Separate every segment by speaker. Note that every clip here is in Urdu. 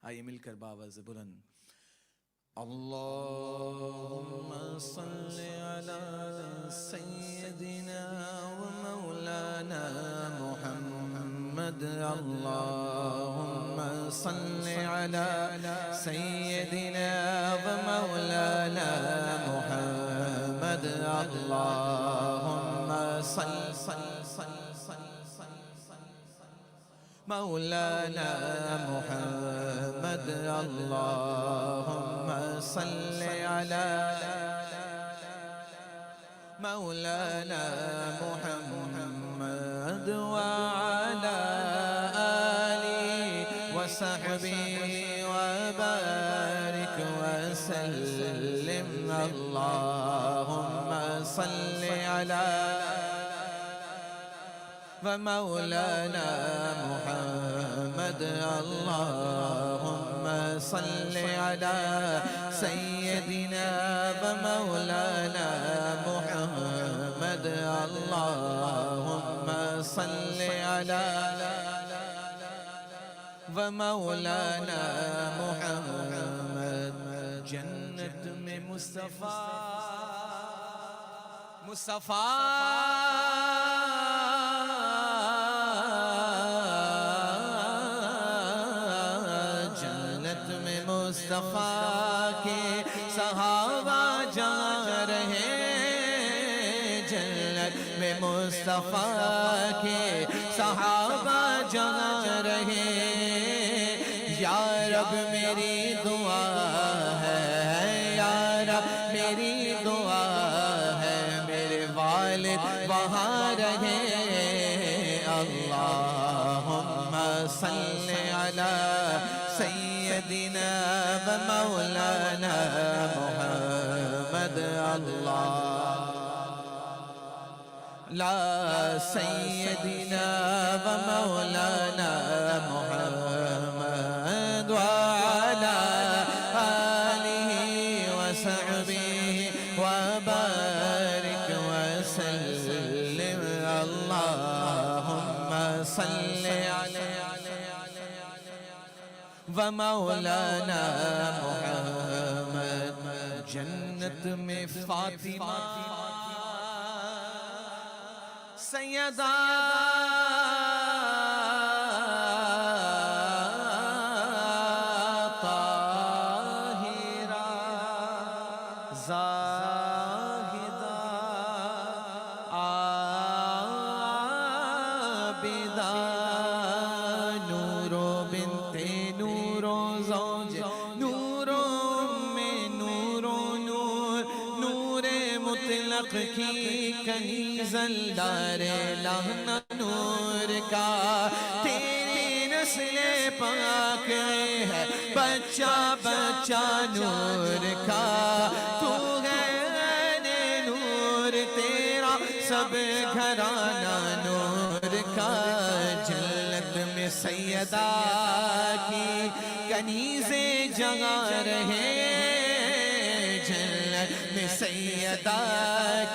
Speaker 1: آئیے مل کر باواز بلند اللہم صلی علی سیدنا و مولانا محمد اللہم صلی علی سیدنا و مولانا محمد اللہم مولانا محمد اللہم صل علی مولانا محمد وعلى آله وصحبه وبارك وسلم اللهم صل على ومولانا محمد اللهم صل على سيدنا ومولانا محمد اللهم صل على ومولانا محمد جنت میں مصطفیٰ کے صحابہ جا رہے جنت میں مصطفیٰ کے صحابہ جا رہے یا رب میری دعا ہے یا رب میری دعا ہے میرے والد وہاں رہے اللہم صل علی سیدنا و مولانا محمد اللہ لا سیدنا و مولانا محمد وعلى آلہ وصحبہ وبارک وسلم اللہم صل علی ومولانا محمد جنت میں فاطمہ سیدہ طاہرہ زاہدہ عابدہ نورو بنت نورو زوج نورو میں نورو نور نور مطلق کی کنیز الدار لہنا نور کا تیری نسل پاک ہے بچہ بچہ نور کا تو ہے نور تیرا سب گھرانہ نور کا جنت میں سیدہ کی کنیزیں جگا رہے جنت میں سیدہ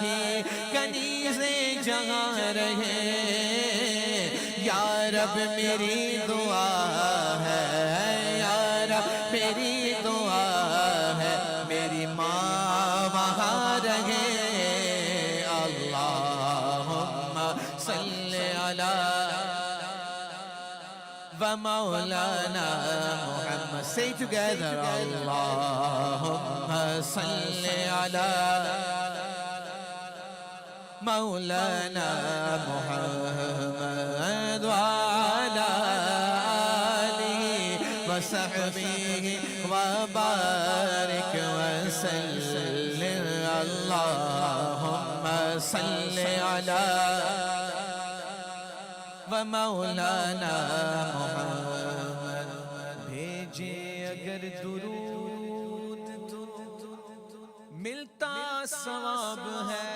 Speaker 1: کی کنیزیں جگا رہے یا رب میری دعا ہے یا رب میری دعا ہے میری ماں وہاں رہے اللہم صل علی ومولانا محمد say together اللہم صل علی مولانا محمد وعلى آلہ وصحبہ وبارک وسلم اللہم صل علی ومولانا محمد بھیجے اگر درود ملتا ثواب ہے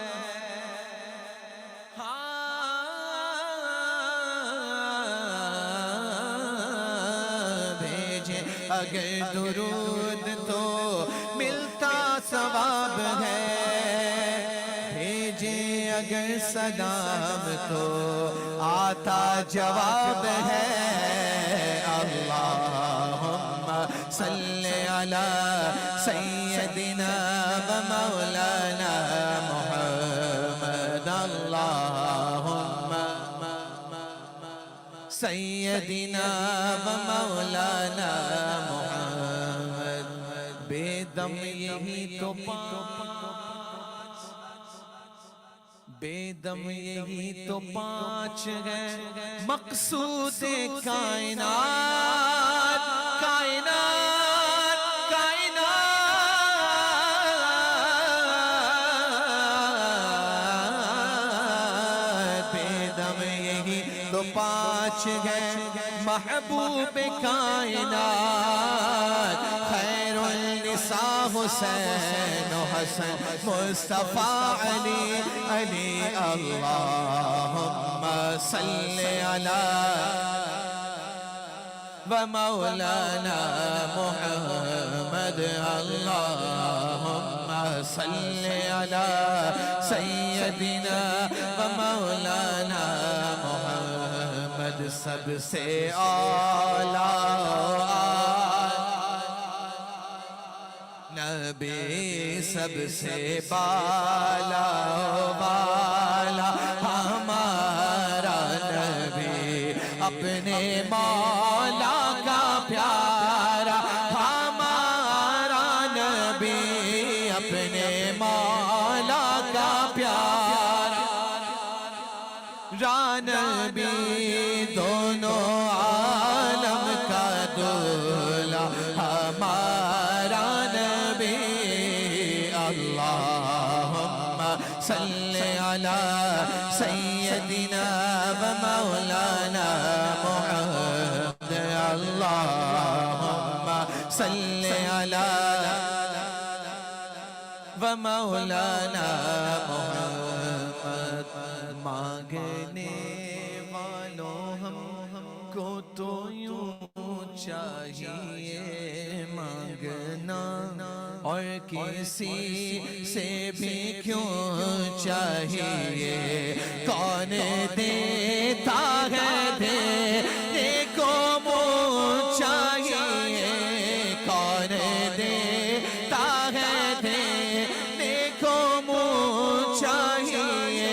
Speaker 1: بھیجے اگر درود تو ملتا ثواب ہے بھیجے اگر سلام تو آتا جواب ہے اللہم صل على سيدنا ومولانا محمد اللهم سيدنا ومولانا محمد بیدم یہی تو بیدم یہی تو پانچ ہے مقصود کائنات کائنات کائنات بیدم یہی تو پانچ ہے محبوب کائنات خیر النساء حسین و حسن مصطفیٰ علی علی اللہم صل علی ومولانا محمد اللہم صل علی سیدنا ومولانا محمد سب سے اعلیٰ نبی سب سے بالا بالا ہمارا نبی اپنے مولا کا پیارا ہمارا نبی اپنے مولا کا پیارا نبی دونوں عالم کا دولا ہمارا نبی اللہم صل علی سیدنا ومولانا محمد اللہم صل علی ومولانا محمد مانگنے والوں ہم کو تو یوں چاہیے مانگنا اور کسی سے بھی کیوں چاہیے کون دیتا ہے دینے کو منہ چاہیے کون دیتا ہے دینے کو منہ چاہیے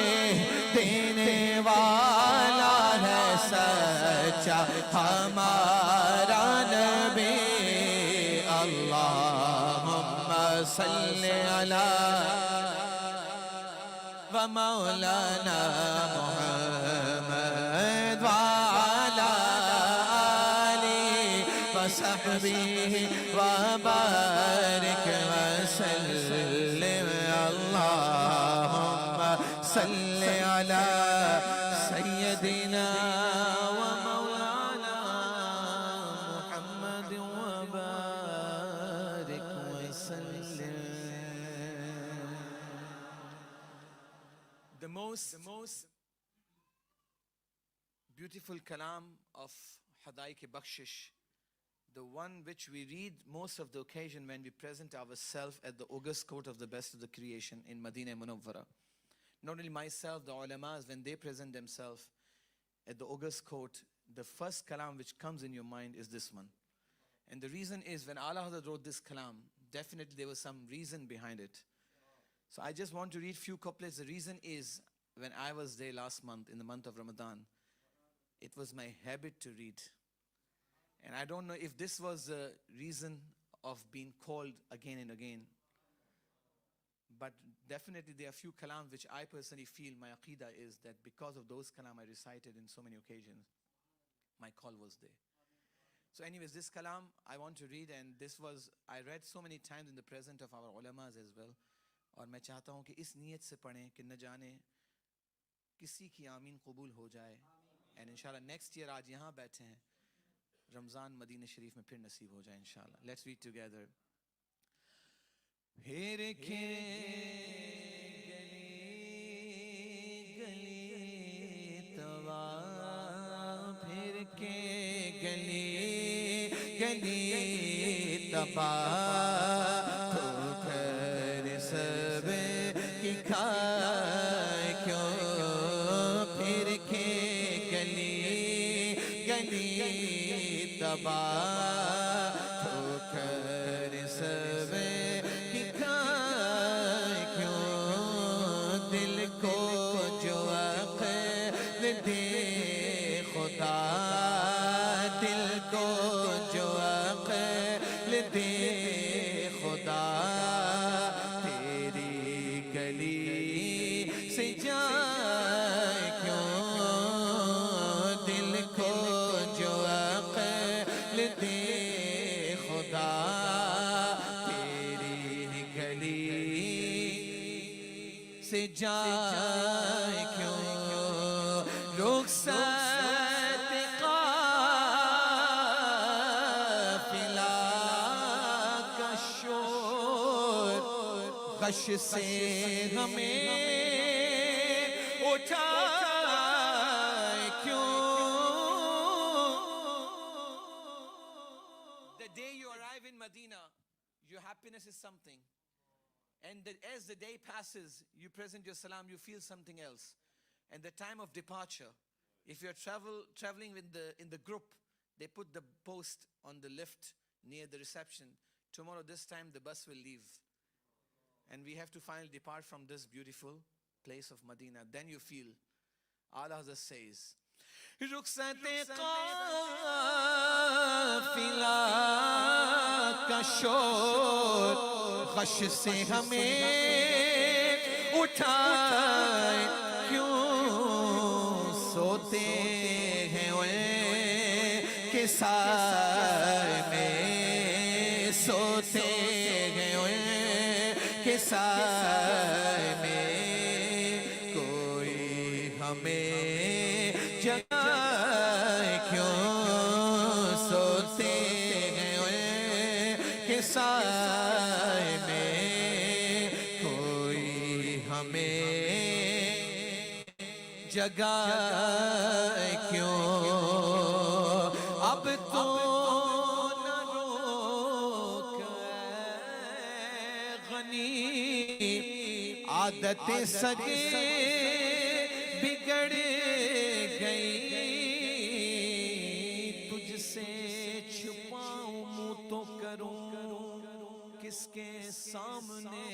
Speaker 1: دینے والا ہے سچا ہمارا نبی اللہم صل علی ومولانا محمد وعلى آلہ وصحبہ وبارک وسلم اللہم صل علی سیدنا ومولانا محمد وبارک وسلم. The most beautiful kalam of Hadaik Bakshish, the one which we read most of the occasion when we present ourselves at the august court of the best of the creation in Madinah Munawwara. Not only myself, the ulamas, when they present themselves at the august court, the first kalam which comes in your mind is this one. And the reason is, when Allah Hazrat wrote this kalam, definitely there was some reason behind it. So I just want to read few couplets. The reason is, when I was there last month, in the month of Ramadan, it was my habit to read. And I don't know if this was the reason of being called again and again. But definitely there are few kalam which I personally feel, my aqidah is that because of those kalam I recited in so many occasions, my call was there. So anyways, this kalam I want to read, and this was, I read so many times in the presence of our ulamas as well. اور میں چاہتا ہوں کہ اس نیت سے پڑھیں کہ نہ جانے کسی کی آمین قبول ہو جائے. and انشاءاللہ نیکسٹ ایئر آج یہاں بیٹھے ہیں, رمضان مدینہ شریف میں پھر نصیب ہو جائے انشاءاللہ. Let's read together. پھر کے گلی توا پھر کے گلی گلی تبا سب کی کھائے کیوں پھر کے گلی گلی تباہ دے خدا تیری گلی سے جائے کیوں دل کو جو عقل دے خدا تیری گلی سے جائے کیوں رخصت قافلہ کا شور غش سے ہمیں اٹھائے کیوں. The day you arrive in Medina, your happiness is something. And as the day passes, you present your salam, you feel something else. And the time of departure, if you're traveling in the group, they put the post on the lift near the reception. Tomorrow this time the bus will leave. And we have to finally depart from this beautiful place of Medina. Then you feel, Ala Hazrat says, رخصت قافلہ کا شور غش سے ہمیں اٹھائے کیوں سوتے ہیں کہ سائے میں سوتے ہیں کہ سائے میں کوئی ہمیں جگائے کیوں سوتے ہیں کہ سائے میں کوئی ہمیں جگائے کیوں. اب تو نہ روک غنی عادت سگے بگڑ گئی تجھ سے چھپاؤں منہ تو کروں کس کے سامنے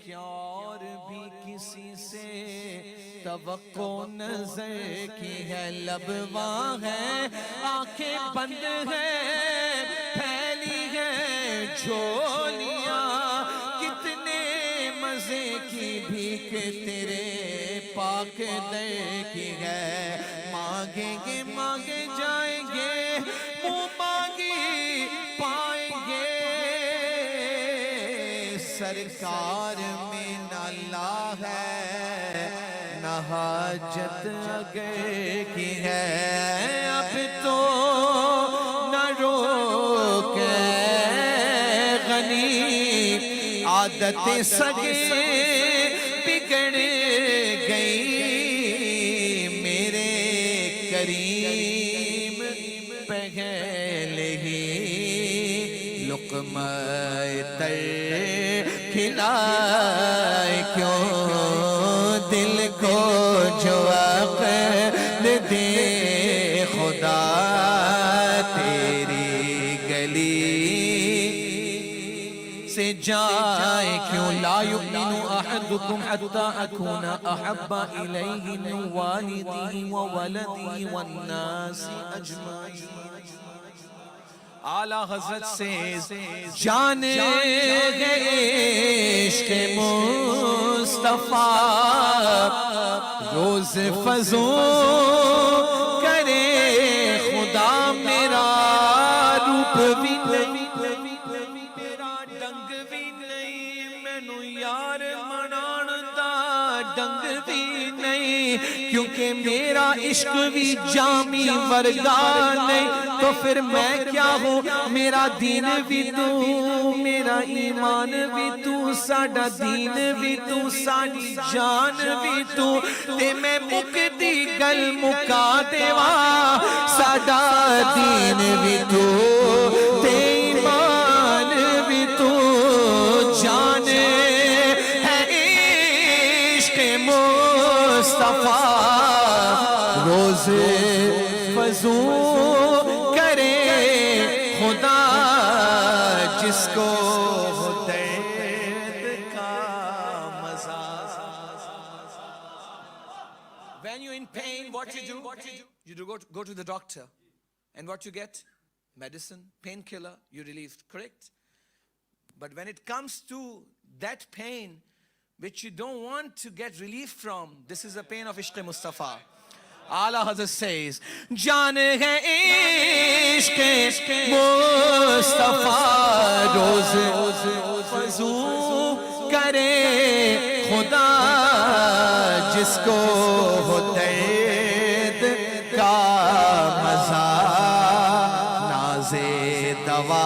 Speaker 1: کیا اور بھی کسی سے توقع نظر کی ہے لب وہاں ہے آنکھیں بند ہیں پھیلی ہیں جھولیاں کتنے مزے کی بھیک تیرے پاک در کی ہے مانگیں گے مانگے جائیں گے منہ مانگی پائیں گے سرکار میں نہ لا ہے نہ حاجت اگر کی ہے اب تو نہ روک غنی عادت سگے بگڑ گئی میرے کریم پہلے ہی لقمہ تر کھلائے کیوں دل کو جو عقل دے خدا تیری گلی سے جائے کیوں. لا يؤمن احدكم حتى اكون احب اليه من والده وولده والناس اجمعين. اعلیٰ حضرت سے جانے گئے عشق مصطفیٰ روز فضوں کرے خدا میرا روپ بھی نہیں میرا ڈنگ بھی نہیں مینوں یار منان دا ڈنگ بھی نہیں کیونکہ میرا عشق بھی جامی ورگا نہیں تو پھر میں کیا ہوں میرا دین بھی تو میرا ایمان بھی تو ساڈا دین بھی تو ساڈی جان بھی تو تے میں مکدی گل مکا دیواں ساڈا دین بھی تو تے ایمان بھی تو جان ہے عشق مصطفیٰ روز فضوں کرے خدا جس کو درد کا مزہ. When you're in pain, what you do? You go to the doctor. And what you get? medicine, painkiller, you relieved, correct? But when it comes to that pain which you don't want to get relief from, this is the pain of Ishq Mustafa. Ala Hazrat says, Jaan hai Ishq Mustafa, roz fazu kare Khuda, jisko ho dard ka maza, naze dawa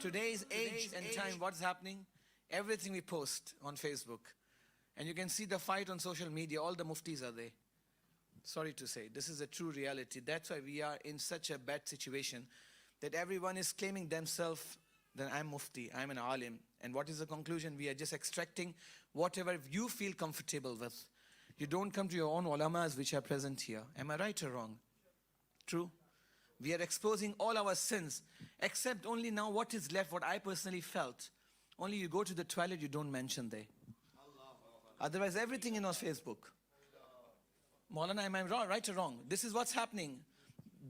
Speaker 1: Today's age and time, what's happening? Everything we post on Facebook. And you can see the fight on social media. All the muftis are there. Sorry to say, this is a true reality. That's why we are in such a bad situation that everyone is claiming themselves that I'm mufti, I'm an alim. And what is the conclusion? We are just extracting whatever you feel comfortable with. You don't come to your own ulamas which are present here. Am I right or wrong? True? We are exposing all our sins, except only now what is left, what I personally felt. Only you go to the toilet, you don't mention there. Otherwise, everything is on Facebook. Maulana, am I right or wrong? This is what's happening.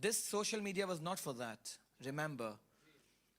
Speaker 1: This social media was not for that. Remember,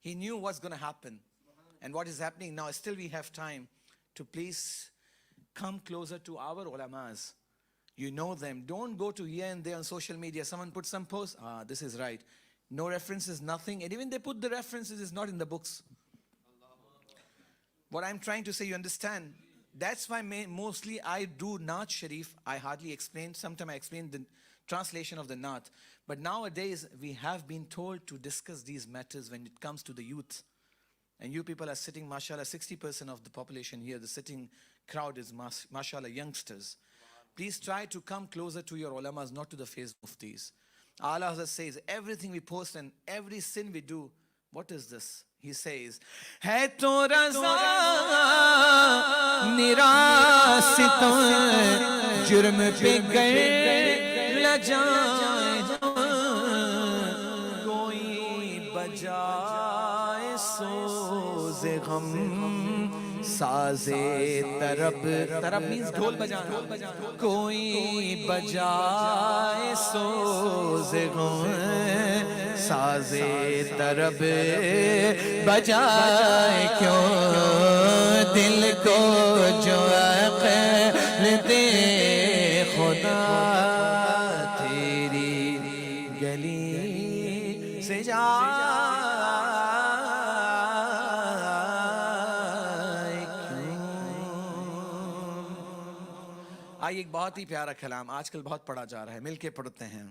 Speaker 1: He knew what's going to happen. And what is happening now, still we have time to please come closer to our ulamas. You know them. Don't go to here and there on social media. Someone put some post. This is right. No references, nothing. And even they put the references, it's not in the books. What I'm trying to say, you understand? That's why mostly I do Naat Sharif. I hardly explain. Sometimes I explain the translation of the Naat. But nowadays, we have been told to discuss these matters when it comes to the youth. And you people are sitting, mashallah, 60% of the population here, the sitting crowd is mashallah youngsters. Please try to come closer to your ulamas, not to the face muftis. Allah says, everything we post and every sin we do, what is this? He says, hai to raza nirasit jurm pe gaye la jaye koi bajaye soze gham سازے طرب طرب means ڈھول بجانا کوئی بجائے سوز غم سازے طرب بجائے کیوں دل کو جو عقل دے خدا تیری گلی سے جائے ایک بہت ہی پیارا کلام آج کل بہت پڑھا جا رہا ہے مل کے پڑھتے ہیں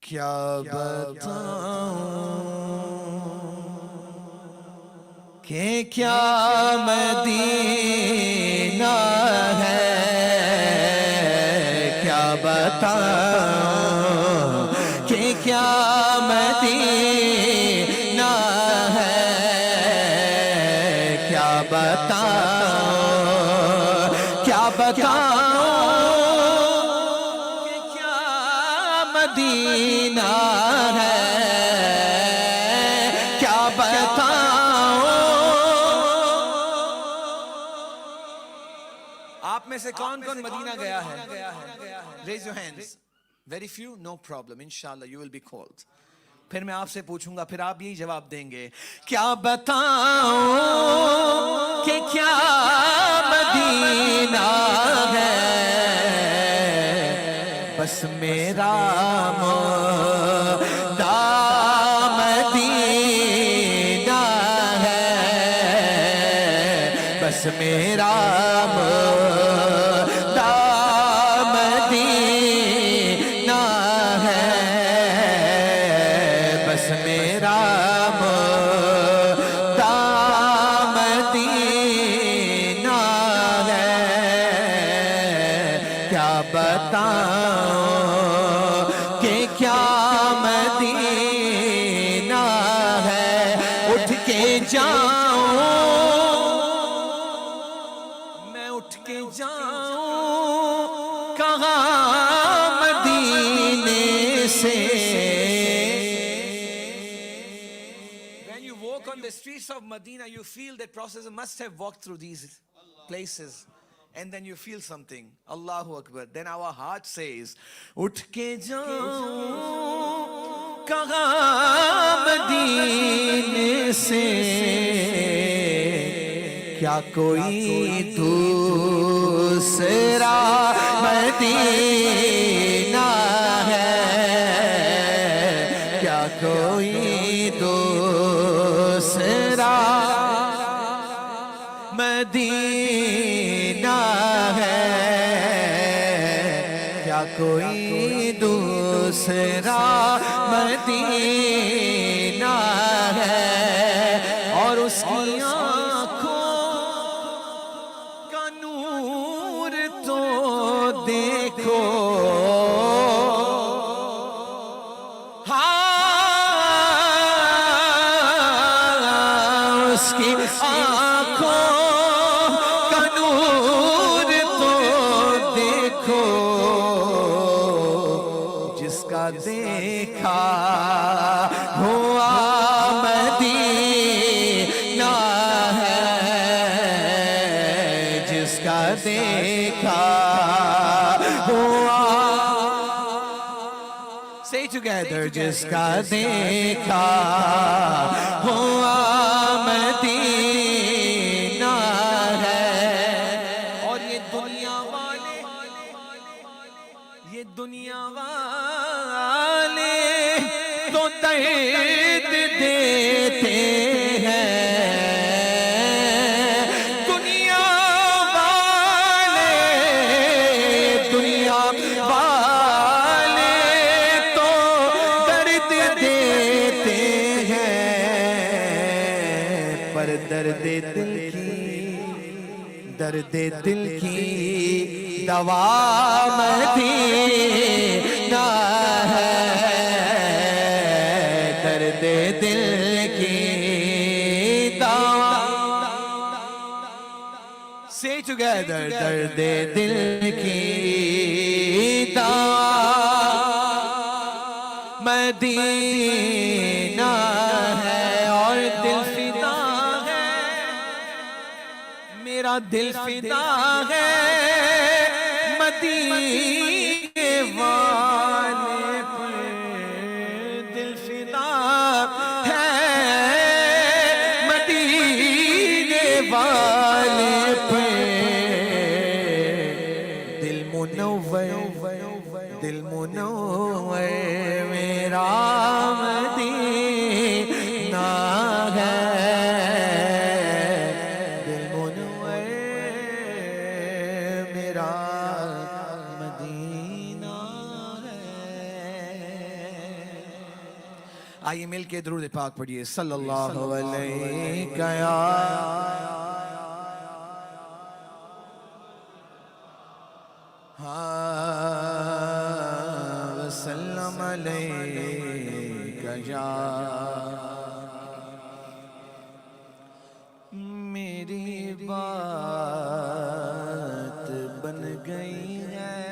Speaker 1: کیا بتاؤں کہ کیا مدینہ ہے کیا بتاؤں کہ کیا مدینہ ہے کیا بتاؤں کیا بتاؤں مدینہ ہے کیا بتاؤں آپ میں سے کون کون مدینہ گیا ہے raise your hands very few no problem inshallah you will be called پھر میں آپ سے پوچھوں گا پھر آپ یہی جواب دیں گے کیا بتاؤں کہ کیا مدینہ ہے بس میرا مدہ مدینہ ہے بس میرا مدہ مدینہ ہے بس میرا مدہ مدینہ ہے
Speaker 2: کیا بتاؤں کہ کیا مدینہ ہے، اٹھ کے جاؤں میں، اٹھ کے جاؤں کہاں مدینے سے.
Speaker 1: When you walk on the streets of Medina, you feel that Prophet must have walked through these places. And then you feel something. Allahu Akbar. Then our heart says,
Speaker 2: اٹھ کے جاؤں کہاں مدینے سے، کیا کوئی دوسرا مدینہ ہے، کیا کوئی دوسرا مدینہ ہے، کیا کوئی دوسرا مدینہ ہے. اور اس کی آنکھوں کا نور تو دیکھو، ہاں اس کی آنکھوں کا نور تو دیکھو، جس کا دیکھا ہوا مدینہ ہے، جس کا دیکھا ہوا، say together، جس کا دیکھا ہوا مدینہ ہے. اور یہ دنیا والے، یہ دنیا والے تو درد دیتے ہیں، دنیا والے، دنیا والے تو درد دیتے ہیں، پر درد دل کی دوا مدینہ ہے، درد دل کی دوا. Say together، درد دل کی دوا مدینہ ہے. اور دل فدا ہے، میرا دل فدا ہے مدینے والے پر، دل فدا ہے مدینے والے پر. دل منور میرا مدینہ ہے، دل منور میرا مدینہ ہے. آئیے مل کے درود پاک پڑھیے، صلی اللہ علیہ وسلم علیکہ یا میری بات بن گئی ہے،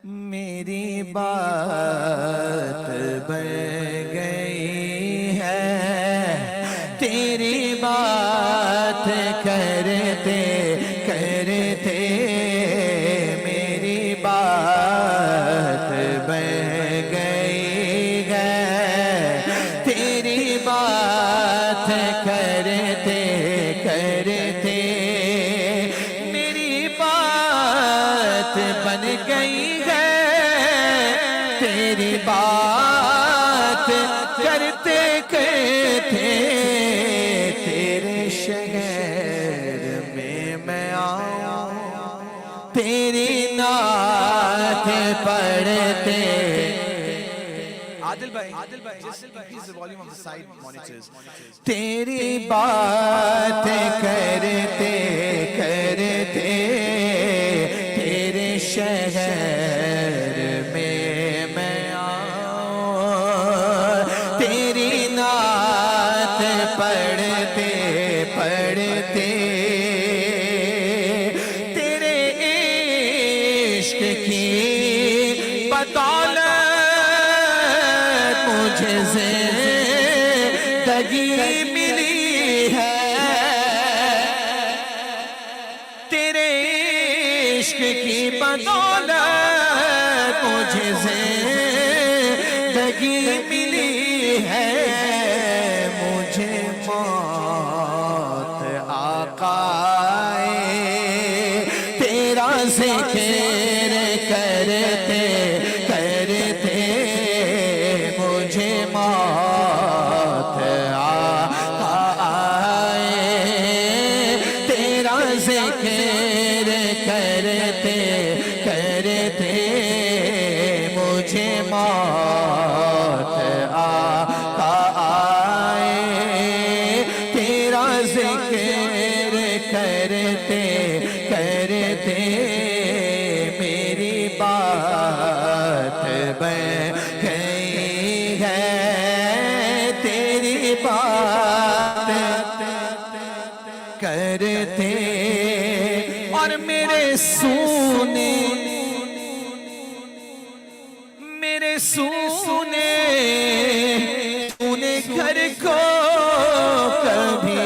Speaker 2: میری بات بن گئی ہے، تیری بات کرتے کرتے میری بات بن گئی ہے، تیری بات کرتے کرتے میری بات بن گئی ہے، تیری بات کرتے کرتے تیرے شہر میں آؤں، تیری نعت پڑھتے. عادل بھائی just increase the volume of the side monitors. تیری بات کرتے کرتے شہر میں میں آؤں، تیری نعت پڑھتے پڑھتے تیرے عشق کی بدولت مجھے زندگی ملی ہے، تیرے عشق کی بدولت مجھے زندگی ملی ہے، مجھے موت آقائے تیرا ذکر کرتے کرتے مجھے موت آقائے تیرا ذکر کرتے کرتے مجھے موت آقائے تیرا ذکر کرتے کرتے میری بات بن گئی ہے، تیری بات کرتے اور میرے سونے گھر کو کبھی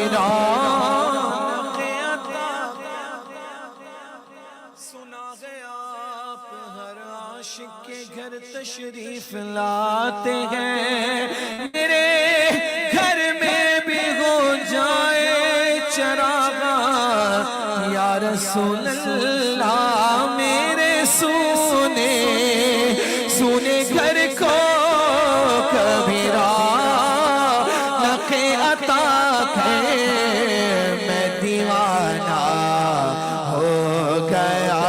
Speaker 2: سنا گیا آپ ہر عاشق کے گھر تشریف لاتے ہیں، میرے گھر میں بھی ہو جائے چراغ یا رسول اللہ، میرے سونے گھر کو کبھی رونق عطا کرے، میں دیوانہ ہو گیا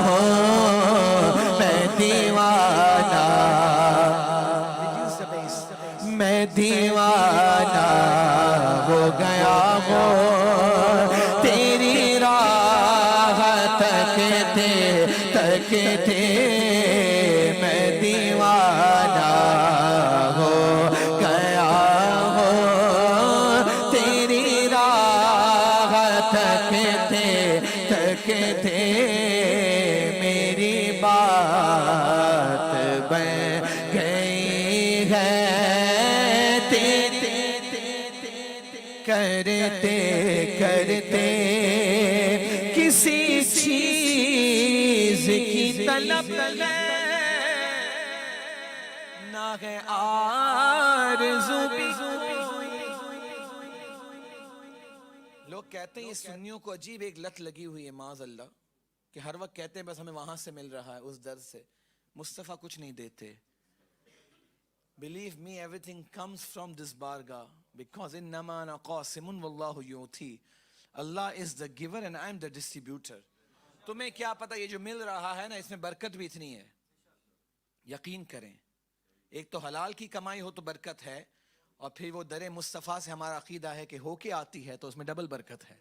Speaker 2: ہوں، میں دیوانہ ہو گیا ہوں، تیری راہ تکتے تکتے میں دیوانہ ہو گیا ہوں، تیری راہ تکتے تکتے میری بات بن گئی ہے، کرتے کرتے کسی چیز کی طلب نہ ہے آرزو بھی۔ لوگ کہتے ہیں یہ سنیوں کو عجیب ایک لت لگی ہوئی ہے معاذ اللہ، کہ ہر وقت کہتے ہیں بس ہمیں وہاں سے مل رہا ہے اس در سے، مصطفیٰ کچھ نہیں دیتے۔ Believe me, everything comes from this bargah, because innama ana qasimun wallahu yu'ti. Allah is the giver and I am the distributor. تمہیں کیا پتا یہ جو مل رہا ہے نا اس میں برکت بھی اتنی ہے، یقین کریں۔ ایک تو حلال کی کمائی ہو تو برکت ہے، اور پھر وہ در مصطفیٰ سے ہمارا عقیدہ ہے کہ ہو کے آتی ہے تو اس میں ڈبل برکت ہے۔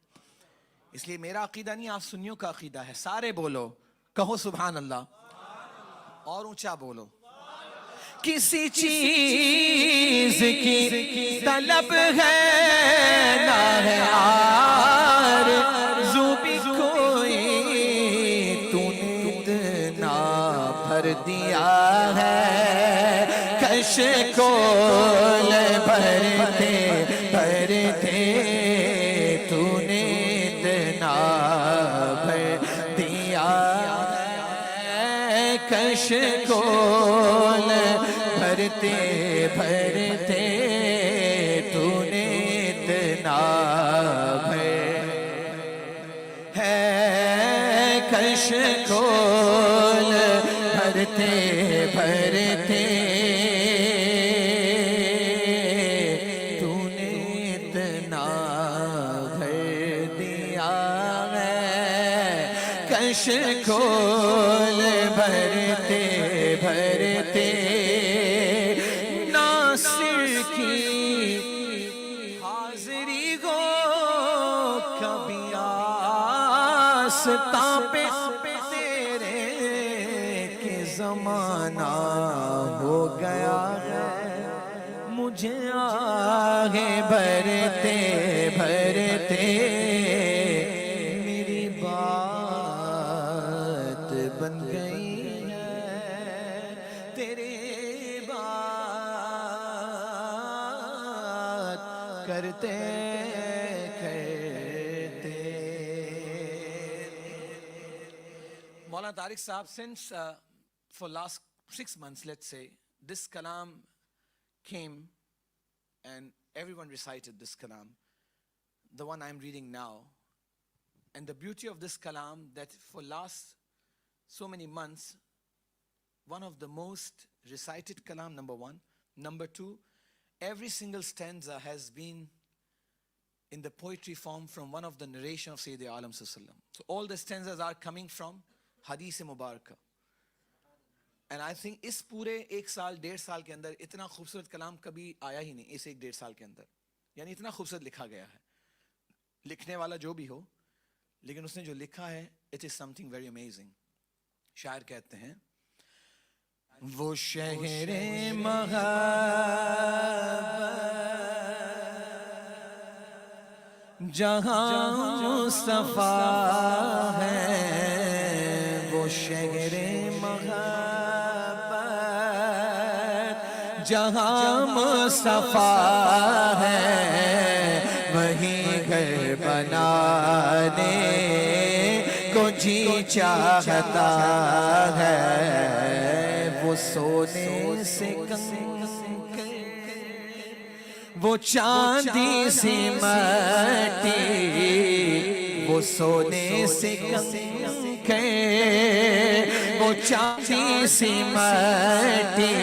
Speaker 2: اس لیے میرا عقیدہ نہیں، آپ سنیوں کا عقیدہ ہے۔ سارے بولو، کہو سبحان اللہ، اور اونچا بولو۔ کسی چیز کی طلب ہے نہ ہے آرزو بھی کوئی، تو نے اتنا بھر دیا ہے، کشکول بھرتے بھرتے تو نے اتنا بھر دیا ہے، کشکول بھرتے بھرتے تو نے اتنا بھر ہے، کشکول بھرتے بھرتے تو نے اتنا بھر دیا ہے، کشکول بھرتے بھرتے ناصر کی حاضری ہو کبھی آستاں پہ تیرے زمانہ ہو گیا ہے مجھے آگے بڑھتے بڑھتے میری بات بن گئی ہے تیرے بات کرتے کرتے. Maulana Tariq Sahab, since for last 6 months, let's say, this kalam came and everyone recited this kalam, the one I'm reading now. And the beauty of this kalam, that for last so many months, one of the most recited kalam, number one. Number two, every single stanza has been in the poetry form from one of the narration of Sayyid Alam Sallallahu. So all the stanzas are coming from Hadith Mubarakah. And I think اس پورے 1 سال 1.5 سال کے اندر اتنا خوبصورت کلام کبھی آیا ہی نہیں اس 1-1.5 سال کے اندر. یعنی اتنا خوبصورت لکھا گیا ہے. لکھنے والا جو بھی ہو لیکن اس نے جو لکھا ہے it is something very amazing. شاعر کہتے ہیں وہ شہر محبت جہاں مصطفیٰ ہے وہ شہر محبت جہاں مصطفیٰ ہے وہی گھر بنانے کو جی چاہتا ہے وہ سونے سے کنکر وہ چاندی سے مٹی وہ سونے سے کنکر وہ چاندی سے مٹی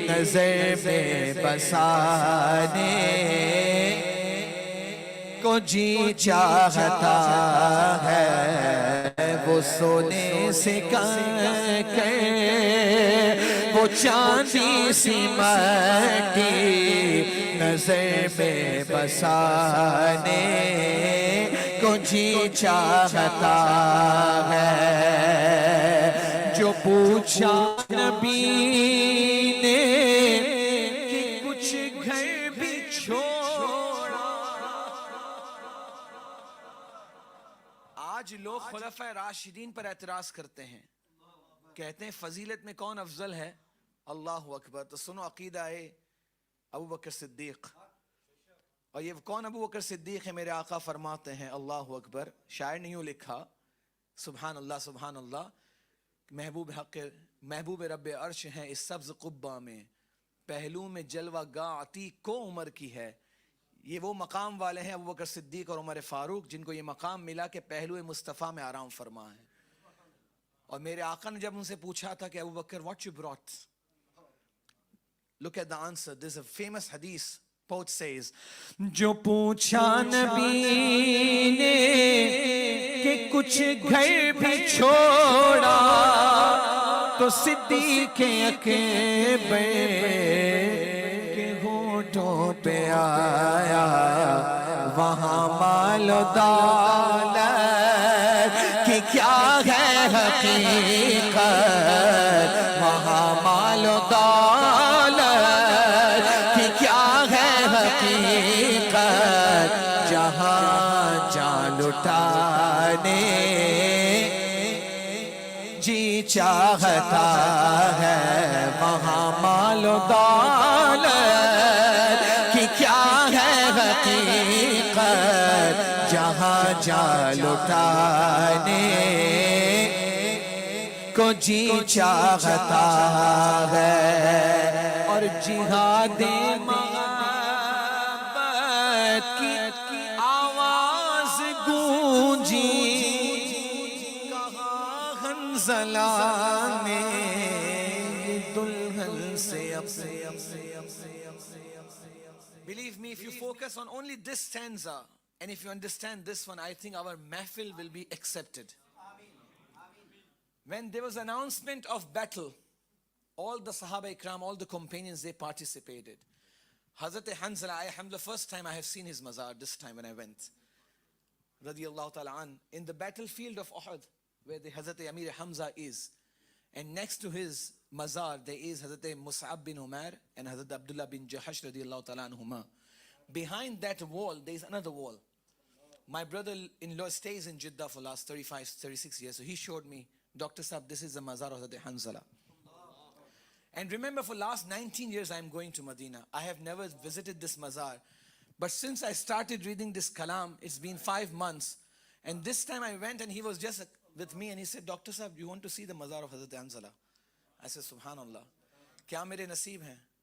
Speaker 2: نظر میں بسانے کو جی چاہتا ہے وہ سونے سے کنکر وہ چاندی سی مٹی نظر میں بسانے کو جی چاہتا ہے جو پوچھا نبی نے کہ کچھ گھر بھی چھوڑا. آج لوگ خلفائے راشدین پر اعتراض کرتے ہیں کہتے ہیں فضیلت میں کون افضل ہے اللہ اکبر. تو سنو عقیدہ ہے ابو بکر صدیق اور یہ کون ابو بکر صدیق ہے میرے آقا فرماتے ہیں اللہ اکبر. شاعر نے یوں لکھا سبحان اللہ سبحان اللہ محبوب حق محبوب رب عرش ہیں اس سبز قبہ میں پہلو میں جلوہ گاہ عتیق کو عمر کی ہے. یہ وہ مقام والے ہیں ابو بکر صدیق اور عمر فاروق جن کو یہ مقام ملا کہ پہلو مصطفیٰ میں آرام فرما ہے. اور میرے آقا نے جب ان سے پوچھا تھا کہ ابو بکر what you brought, look at the answer. There's a famous hadith. Poet says جو پوچھا نبی نے کہ کچھ گھر بھی چھوڑا تو صدیق اکبر کے ہونٹوں پہ آیا وہاں مال و دولت کہ کیا ہے حقیقت وہاں مال و دولت کہ کیا ہے حقیقت جہاں جان لٹانے جی چاہتا ہے وہاں مال و دولت کہ کیا ہے حقیقت جہاں جان لٹانے کو جی چاہتا ہے. اور جہاد محبت کی آواز گونجی کہاں حنظلہ نے دلہن سے Believe me, if you focus on only this stanza and if you understand this one, I think our mahfil will be accepted. When there was announcement of battle, all the Sahaba Ikram, all the companions, they participated. Hazrat Hanzala, the first time I have seen his mazar, this time when I went, radiyallahu ta'ala an, in the battlefield of Uhud, where the Hazrat Amir Hamza is. And next to his mazar, there is Hazrat Mus'ab bin Umair and Hazrat Abdullah bin Jahash radiallahu ta'ala anhuma. Behind that wall, there is another wall. My brother-in-law stays in Jeddah for the last 35, 36 years. So he showed me, Dr. Saab, this is the mazar of Hazrat Hanzala. And remember, for last 19 years, I am going to Medina. I have never visited this mazar. But since I started reading this kalam, it's been 5 months. And this time I went and he was just with me and he said, Dr. Saab, you want to see the mazar of Hazrat Hanzala? I said, Subhanallah. Kya mere naseeb hain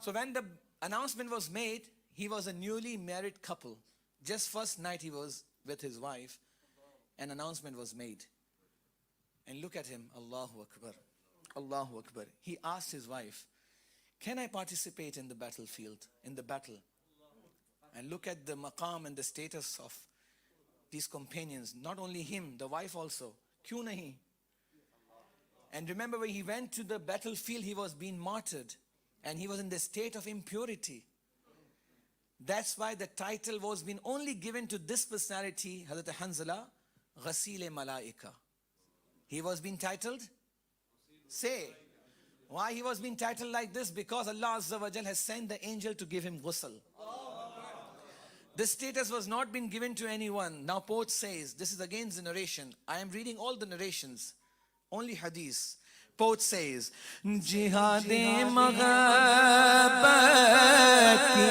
Speaker 2: So when the announcement was made, he was a newly married couple. Just first night he was with his wife. An announcement was made. And look at him, Allahu Akbar. Allahu Akbar. He asked his wife, can I participate in the battlefield, in the battle? And look at the maqam and the status of these companions. Not only him, the wife also. Kyun nahi? And remember, when he went to the battlefield, he was being martyred. And he was in the state of impurity. That's why the title was being only given to this personality, Hazrat Hanzala, Ghasil Malaika. He was being titled? Say. Why he was being titled like this? Because Allah Azza wa Jal has sent the angel to give him ghusl. This status was not been given to anyone. Now poet says, this is again the narration. I am reading all the narrations. Only hadith. Poet says, Jihad-e maghabat ki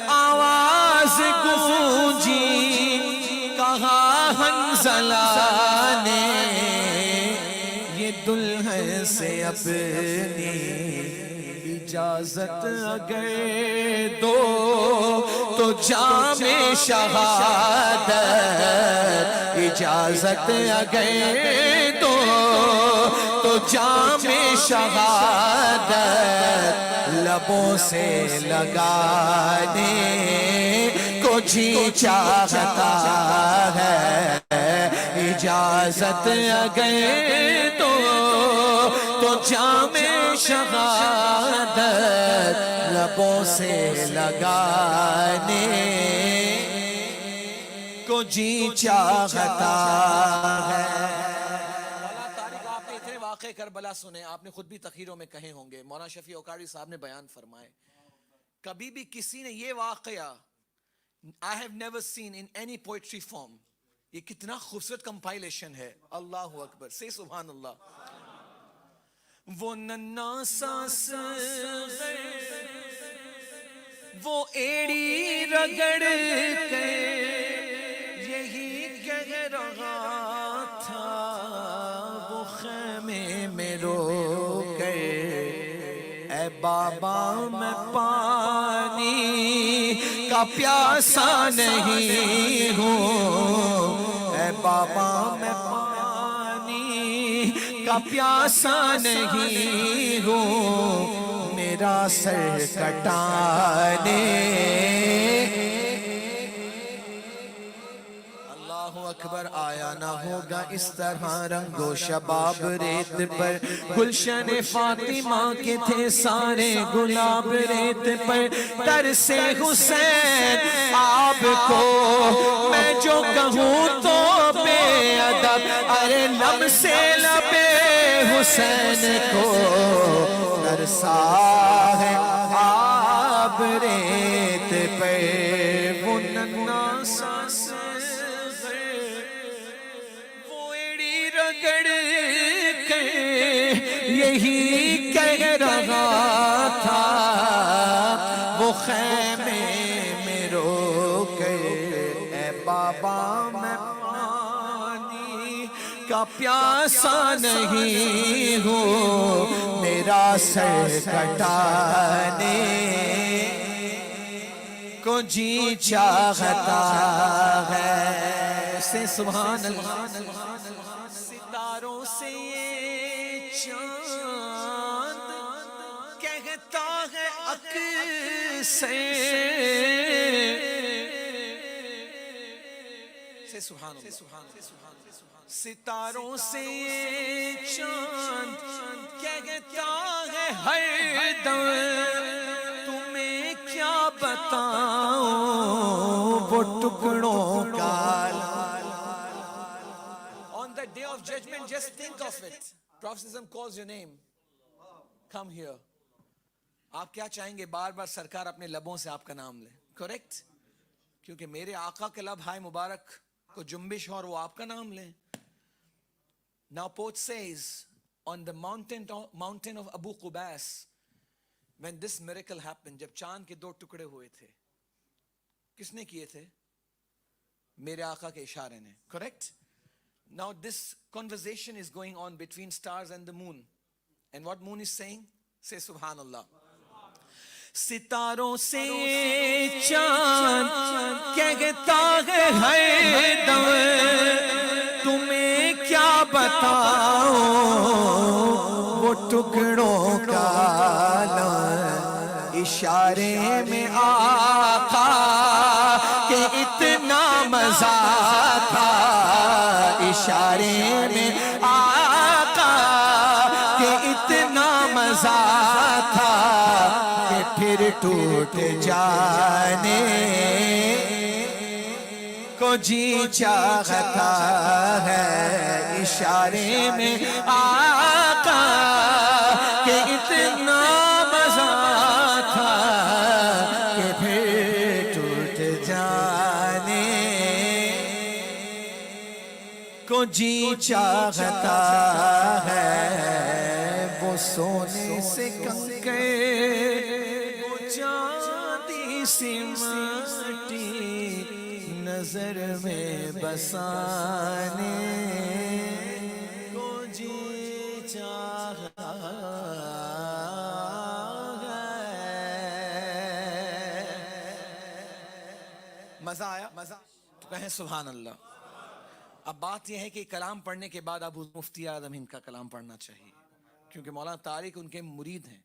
Speaker 2: awaaz gooji, kaha Hanzala ne ye dulhan se apni ijazat agar do to jame shahadat, ijazat agar do تو جام شہادت لبوں سے لگانے کو جی چاہتا ہے, اجازت اگر تو جام شہادت لبوں سے لگانے کو جی چاہتا ہے. واقع کربلا سنے, آپ نے خود بھی تقریروں میں کہے ہوں گے, مولانا شفیع اوکاری صاحب نے بیان فرمائے. کبھی بھی کسی نے یہ واقعہ I have never seen in any poetry form. یہ کتنا خوبصورت کمپائلیشن ہے. اللہ اکبر, say سبحان اللہ. وہ ننا ساس وہ ایڑی رگڑ کے یہی کہہ رہا تھا, رو کر اے بابا میں پانی کا پیاسا نہیں ہوں, اے بابا میں پانی کا پیاسا نہیں ہوں, میرا سر کٹانے اکبر آیا نہ ہوگا اس طرح رنگ و شباب ریت پر. گلشن فاطمہ کے تھے سارے گلاب ریت پر, ترسے حسین آپ کو میں جو کہوں تو بے ادب, ارے لب سے لبے حسین کو ترسا ہے آپ ریت پر. وہ ننا ساس یہی کہہ رہا تھا, وہ خیمے میں رو کر اے بابا میں پانی کا پیاسا نہیں ہوں, میرا سر کٹانے کو جی چاہتا ہے. سے سبحان اللہ. ستاروں سے چاند کہتا ہے اکثر, سبحان اللہ. ستاروں سے چاند کہتا ہے ہر دم, تمہیں کیا بتاؤں وہ ٹکڑوں کا of judgment, just think of it. Prophet calls your name. Come here. آپ کیا چاہیں گے؟ بار بار سرکار اپنے لبوں سے آپ کا نام لے. کریکٹ؟ کیونکہ میرے آقا کے لب ہائے مبارک کو جنبش ہو اور وہ آپ کا نام لیں. Now poet says on the mountain of Abu Qubais, when this miracle happened, جب چاند کے 2 ٹکڑے ہوئے تھے, کس نے کیے تھے؟ میرے آقا کے اشارے نے. Correct? Now this conversation is going on between stars and the moon. And what moon is saying? Say Subhanallah. ستاروں سے چاند کہتا ہے ہر دم تمہیں کیا بتاؤں وہ ٹکڑوں کا عالم اشارے میں آقا کہ اتنا مزہ تھا اشارے میں آقا کہ اتنا مزہ تھا کہ پھر ٹوٹ جانے کو جی چاہتا ہے اشارے میں آقا کہ اتنا مزہ تھا کہ پھر ٹوٹ جانے کو جی چاہتا ہے. وہ سونے سے کنکر وہ چاندی سی مٹی نظر میں بسانے کو جی چاہتا ہے. مزہ آیا؟ مزہ تو کہیں سبحان اللہ. اب بات یہ ہے کہ کلام پڑھنے کے بعد ابو مفتی اعظم ہند کا کلام پڑھنا چاہیے, کیونکہ مولانا طارق ان کے مرید ہیں.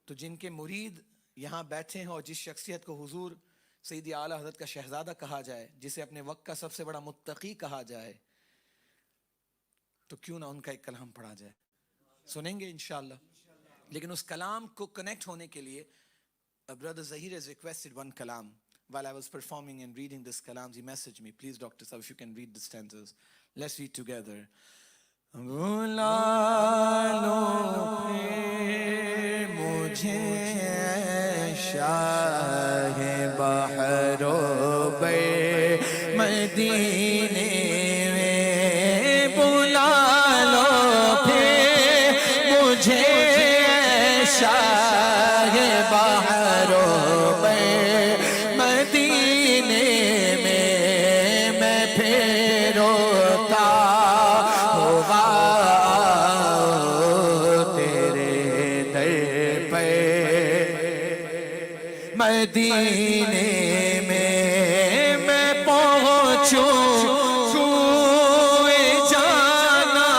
Speaker 2: تو جن کے مرید یہاں بیٹھے ہیں اور جس شخصیت کو حضور سیدی اعلیٰ حضرت کا شہزادہ کہا جائے, جسے اپنے وقت کا سب سے بڑا متقی کہا جائے, تو کیوں نہ ان کا ایک کلام پڑھا جائے. سنیں گے انشاءاللہ. لیکن اس کلام کو کنیکٹ ہونے کے لیے brother Zahir has requested one kalam. While I was performing and reading this kalams, he messaged me, please Dr. Sahib, if you can read the stanzas. Let's read together. بُلا لو پھر مجھے شاہ بحر و بر مدینے میں, بلا لو پھر مجھے شاہ بحر و بر مدینے میں, میں پھر روتا ہوگا تیرے در پہ مدینے میں, میں پہنچوں کوئے جانا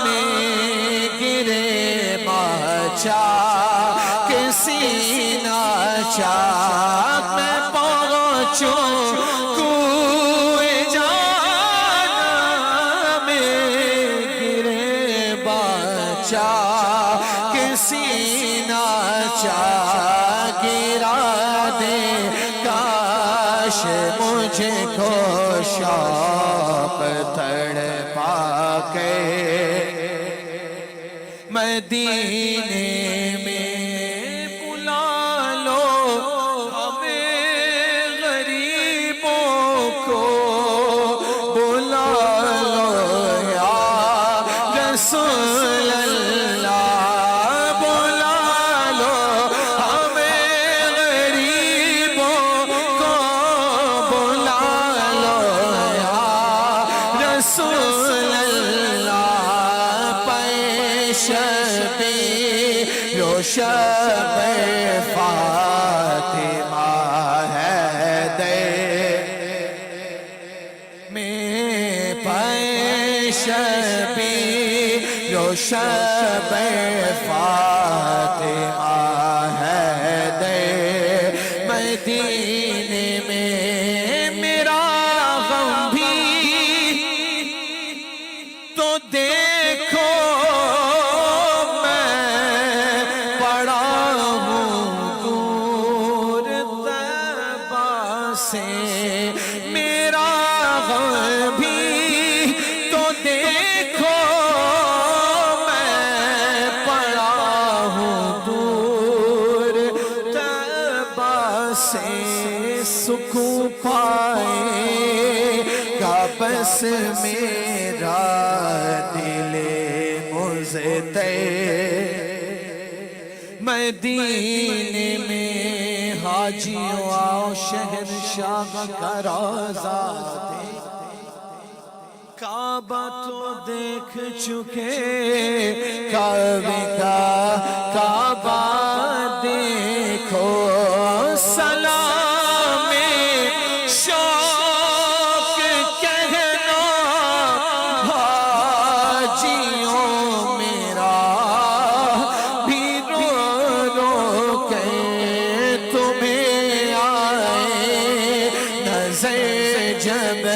Speaker 2: میں گرے باچا کسی ناچا, میں پہنچوں کوئے جانا میں گرے باچا کسی ناچا گرا دے کاش مجھے کو شوق تڑپا کے مدینے میں, بلا لو ہمیں غریبوں کو, بلا لو یا رسول اللہ, بلا لو ہمیں غریبوں کو, بلا لو یا رسول اللہ. پیش بھی شب فاطمہ ہے دے میں, پیش بھی شب فاطمہ ہے دے مدینے میں. میرا غم بھی تو دیکھو میں پڑا ہوں دور طیبہ سے, میرا غم بھی تو دیکھو پائے گا بس میرا دل مزتر مدینے میں حاجیوں آؤ شہنشاہ کا روضہ کعبہ تو دیکھ چکے کعبے کا کعبہ دیکھو سلام شوق کہنا حاجیوں میرا بھی رو رو کے تمہیں آئے نظر جب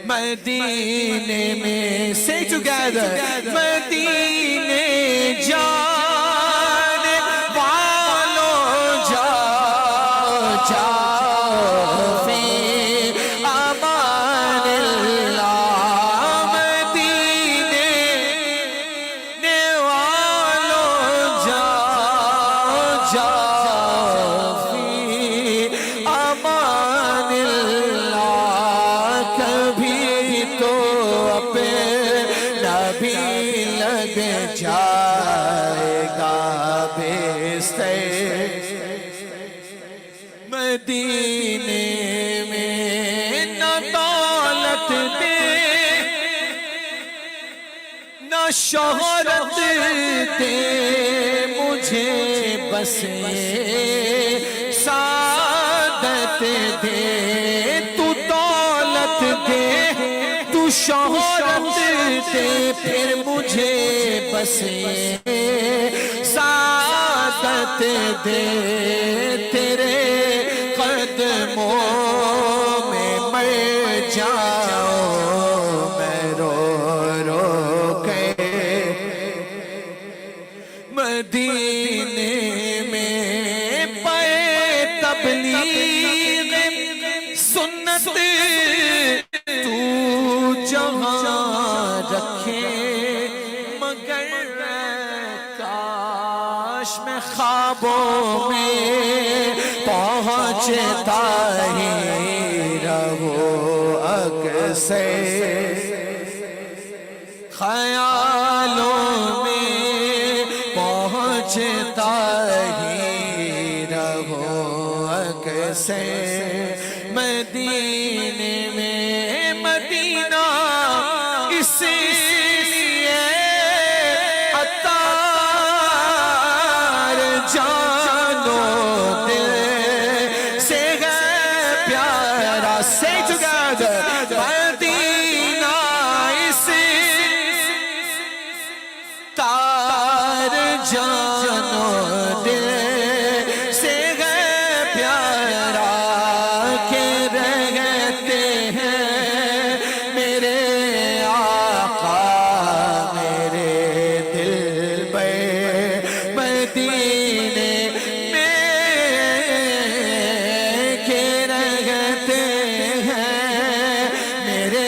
Speaker 2: مدینے میں say together مدینے جانے والوں جاؤ جاؤ فی امان اللہ مدینے والوں جاؤ جاؤ فی امان اللہ کبھی تو اپنا بھی لگ جائے گا بستر مدینے میں نہ دولت دے نہ شہرت دے مجھے بس سعادت دے تو دولت دے تو شہرت دے پھر مجھے بس سعادت دے تیرے قدموں میں مر جاؤں میں رو رو کے مدینے میں پے تبلیغ سنت تو جہاں رکھے مگر کاش میں خوابوں میں پہنچتا ہی رہو اکثر خیالوں میں پہنچتا ہی رہو اکثر مدینے میں مدینہ اس لیے عطار جانو دل سے ہے پیارا say together مدینہ اس تار جانو دل سے ہے پیارا کہ رہتے ہیں میرے آقا میرے دل پہ مدینے میں کہ رہتے ہیں میرے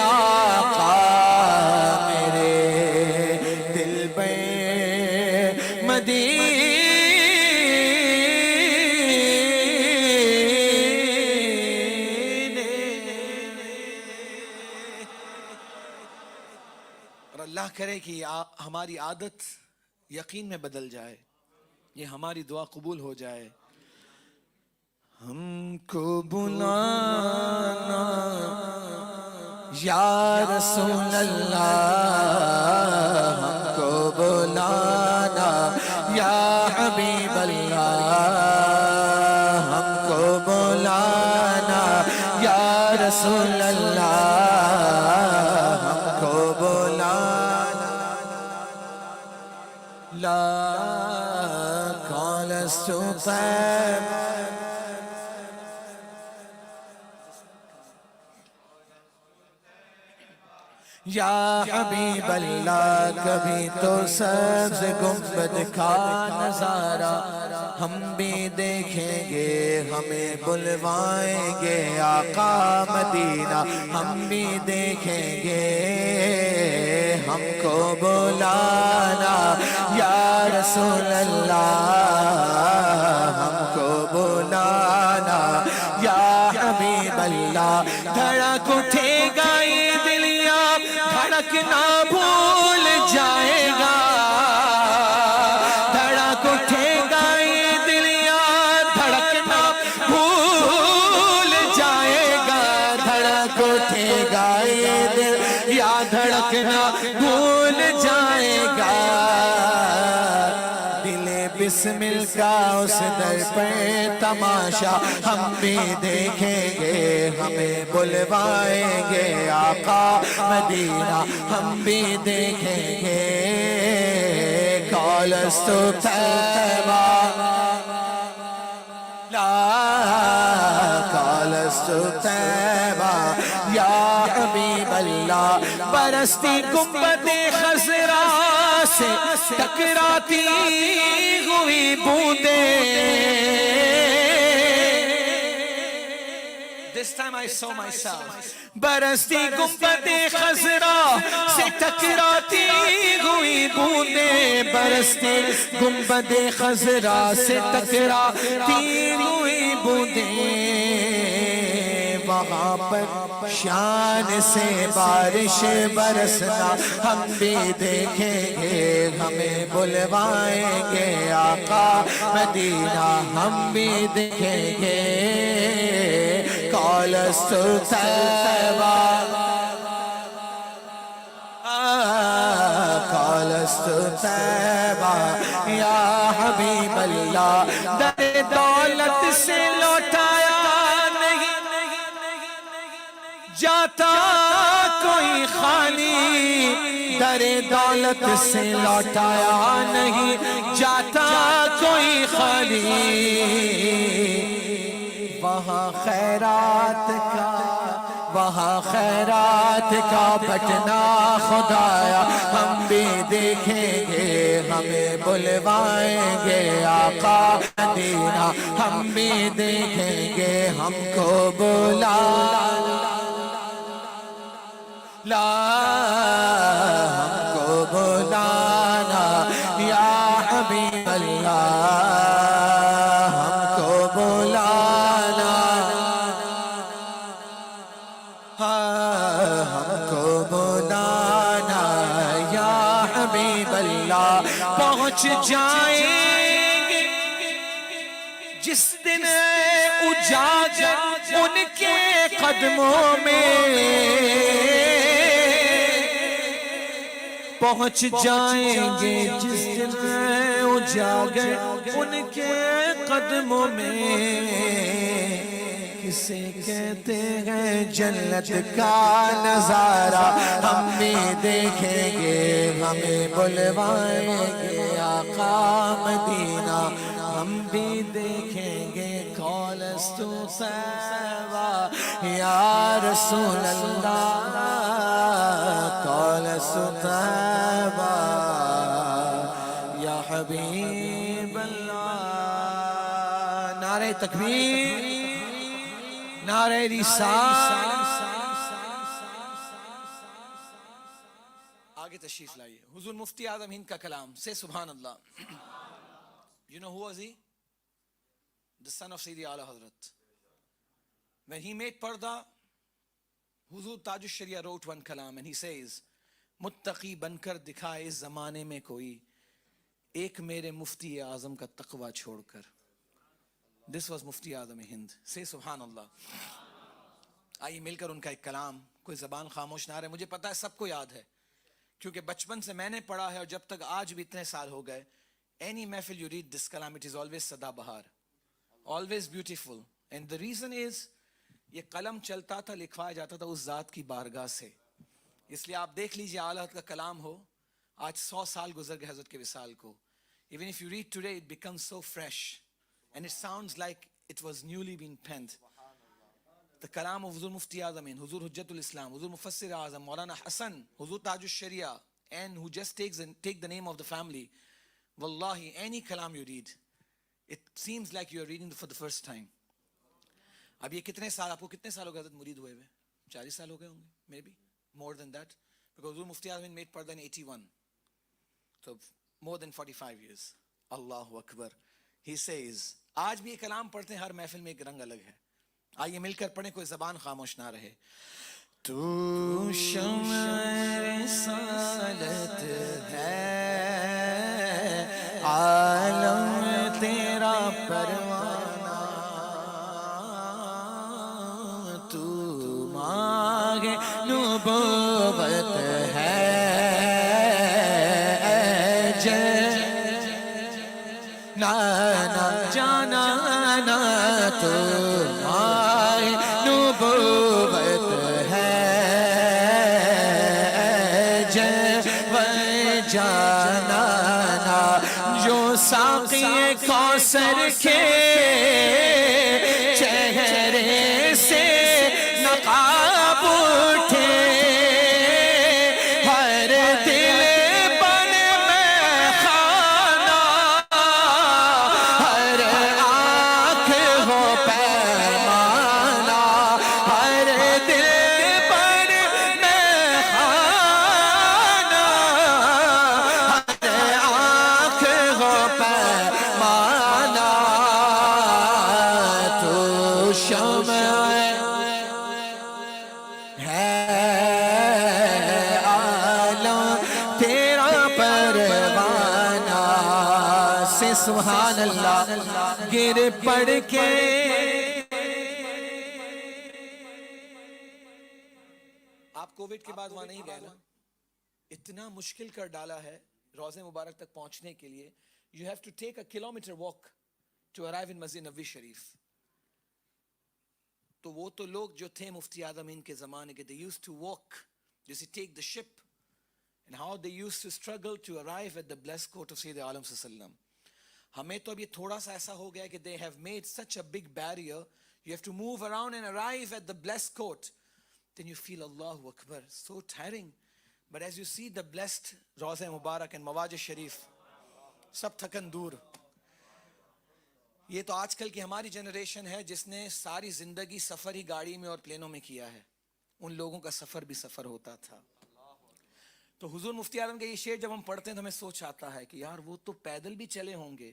Speaker 2: آقا میرے دل پہ مدینے اور اللہ کرے کہ ہماری عادت یقین میں بدل جائے یہ ہماری دعا قبول ہو جائے ہم کو بلانا یا رسول اللہ ہم کو بلانا یا حبیب اللہ ہم کو بلانا یا رسول اللہ ہم کو بلانا لا قال السفر یا حبیب اللہ کبھی تو سبز گنبد کا نظارہ ہم بھی دیکھیں گے ہمیں بلوائیں گے آقا مدینہ ہم بھی دیکھیں گے ہم کو بلانا یا رسول اللہ ہم کو بلانا یا حبیب اللہ دھڑک اٹھے گا یہ دلیاں دھڑکنا بھول جائے گا دھڑک اٹھے گا یہ دلیاں دھڑکنا بھول جائے گا دھڑک اٹھے گا یہ دل یا دھڑکنا بھول جائے گا بسمل کا اس در پہ تماشا ہم بھی دیکھیں گے ہمیں بلوائیں گے آقا مدینہ ہم بھی دیکھیں گے کالستو طیبہ کالستو طیبہ یا حبیب اللہ برستی گنبد خضرا سے ٹکراتی ہوئی بوندیں This time I saw myself برستی گنبد خضرا سے ٹکراتی ہوئی بوندیں برستی گنبد خضرا سے ٹکراتی ہوئی بوندیں وہاں پر شان سے بارش برسنا ہم بھی دیکھیں گے ہمیں بلوائیں گے آقا مدینہ ہم بھی دیکھیں گے کالستو طیبہ کالستو طیبہ یا حبیب اللہ در دولت سے لوٹایا جاتا کوئی خالی در دولت سے لوٹایا نہیں جاتا کوئی خالی وہاں خیرات کا بٹنا خدایا ہم بھی دیکھیں گے ہمیں بلوائیں گے آقا مدینہ ہم بھی دیکھیں گے ہم کو بلا ہم کو بلانا یا حبیب اللہ ہم کو بلانا ہم کو بلانا یا حبیب اللہ پہنچ جائیں گے جس دن اجاگر ان کے قدموں میں پہنچ جائیں گے جس دن اجاگر ان کے قدموں میں کسے کہتے ہیں جنت کا نظارہ ہم بھی دیکھیں گے ہمیں بلوائیں گے آقا مدینہ ہم بھی دیکھیں گے کالستو طیبہ یا رسول اللہ کالستو طیبہ یا حبیب اللہ نعرہ تکبیر نعرہ رسالت آگے تشریف لائیے حضور مفتی اعظم ہند کا کلام سے سبحان اللہ You know who was he? The son of Sayyidi Ala Hazrat. When he made parda, Huzur Taj al-Sharia wrote one kalam and he says, Muttaqi bankar dikhaye is zamane mein koi, ek mere mufti azam ka taqwa chhod kar. This was Mufti Azam Hind. Say Subhanallah. آئیے مل کر ان کا ایک کلام کوئی زبان خاموش نہ رہے مجھے پتا ہے سب کو یاد ہے کیونکہ بچپن سے میں نے پڑھا ہے اور جب تک آج بھی اتنے سال ہو گئے any محفل you read this kalam it is always sada bahar always beautiful and the reason is یہ قلم چلتا تھا لکھوایا جاتا تھا اس ذات کی بارگاہ سے اس لیے آپ دیکھ لیجئے اعلیٰ حضرت کا کلام ہو آج 100 سال گزر گئے حضرت کے وصال کو even if you read today it becomes so fresh and it sounds like it was newly been penned the kalam of Huzur Mufti Azamin, Huzur Hujjatul Islam, Huzur Mufassir Azam, Maulana Hassan, Huzur Tajush Sharia, and who just take the name of the family, wallahi, any kalam you read, it seems like you are reading for the first time. اب یہ کتنے سال, آپ کو کتنے سال ہو گئے حضرت مرید ہوئے ہوئے؟ 40 سال ہو گئے ہوں گے, maybe more than that, because Huzur Mufti Azamin made Parda in 81, so more than 45 years. Allahu Akbar. He says, آج بھی یہ کلام پڑھتے ہیں, ہر محفل میں ایک رنگ الگ ہے. آئیے مل کر پڑھیں, کوئی زبان خاموش نہ رہے. تو شمع رسالت ہے, عالم تیرا پروانہ, تو ماغ نبوت ہے, نانا جانا نا تمہاری نبوت ہے, جب جانا نا جو ساقی کوثر کے چہرے سے نقاب اٹھے, ہر دل بن میں خانہ, ہر آنکھ ہو پیمانہ, ہر دل بن میں خانہ, ہر آنکھ ہو پیمانہ, تو شمع سبحان اللہ. گر پڑ کے آپ کووڈ کے بعد وہاں نہیں گئے نا, اتنا مشکل کر ڈالا ہے روضہ مبارک تک پہنچنے کے لیے. You have to take a kilometer walk to arrive in Masjid Nabawi شریف. تو وہ تو لوگ جو تھے مفتی اعظمین کے زمانے کے, they used to walk, جیسے take the ship, and how they used to struggle to arrive at the blessed court of Sayyid Alam Sallallahu Alaihi Wasallam. ہمیں تو اب یہ تھوڑا سا ایسا ہو گیا کہ they have made such a big barrier, you have to move around and arrive at the blessed court, then you feel Allahu Akbar, so tiring. But as you see the blessed Rawza Mubarak and Mawaj Sharif, سب تھکن دور. یہ تو آج کل کی ہماری جنریشن ہے جس نے ساری زندگی سفر ہی گاڑی میں اور پلینوں میں کیا ہے, ان لوگوں کا سفر بھی سفر ہوتا تھا. تو حضور مفتی اعظم کا یہ شعر جب ہم پڑھتے ہیں تو ہمیں سوچ آتا ہے کہ یار وہ تو پیدل بھی چلے ہوں گے.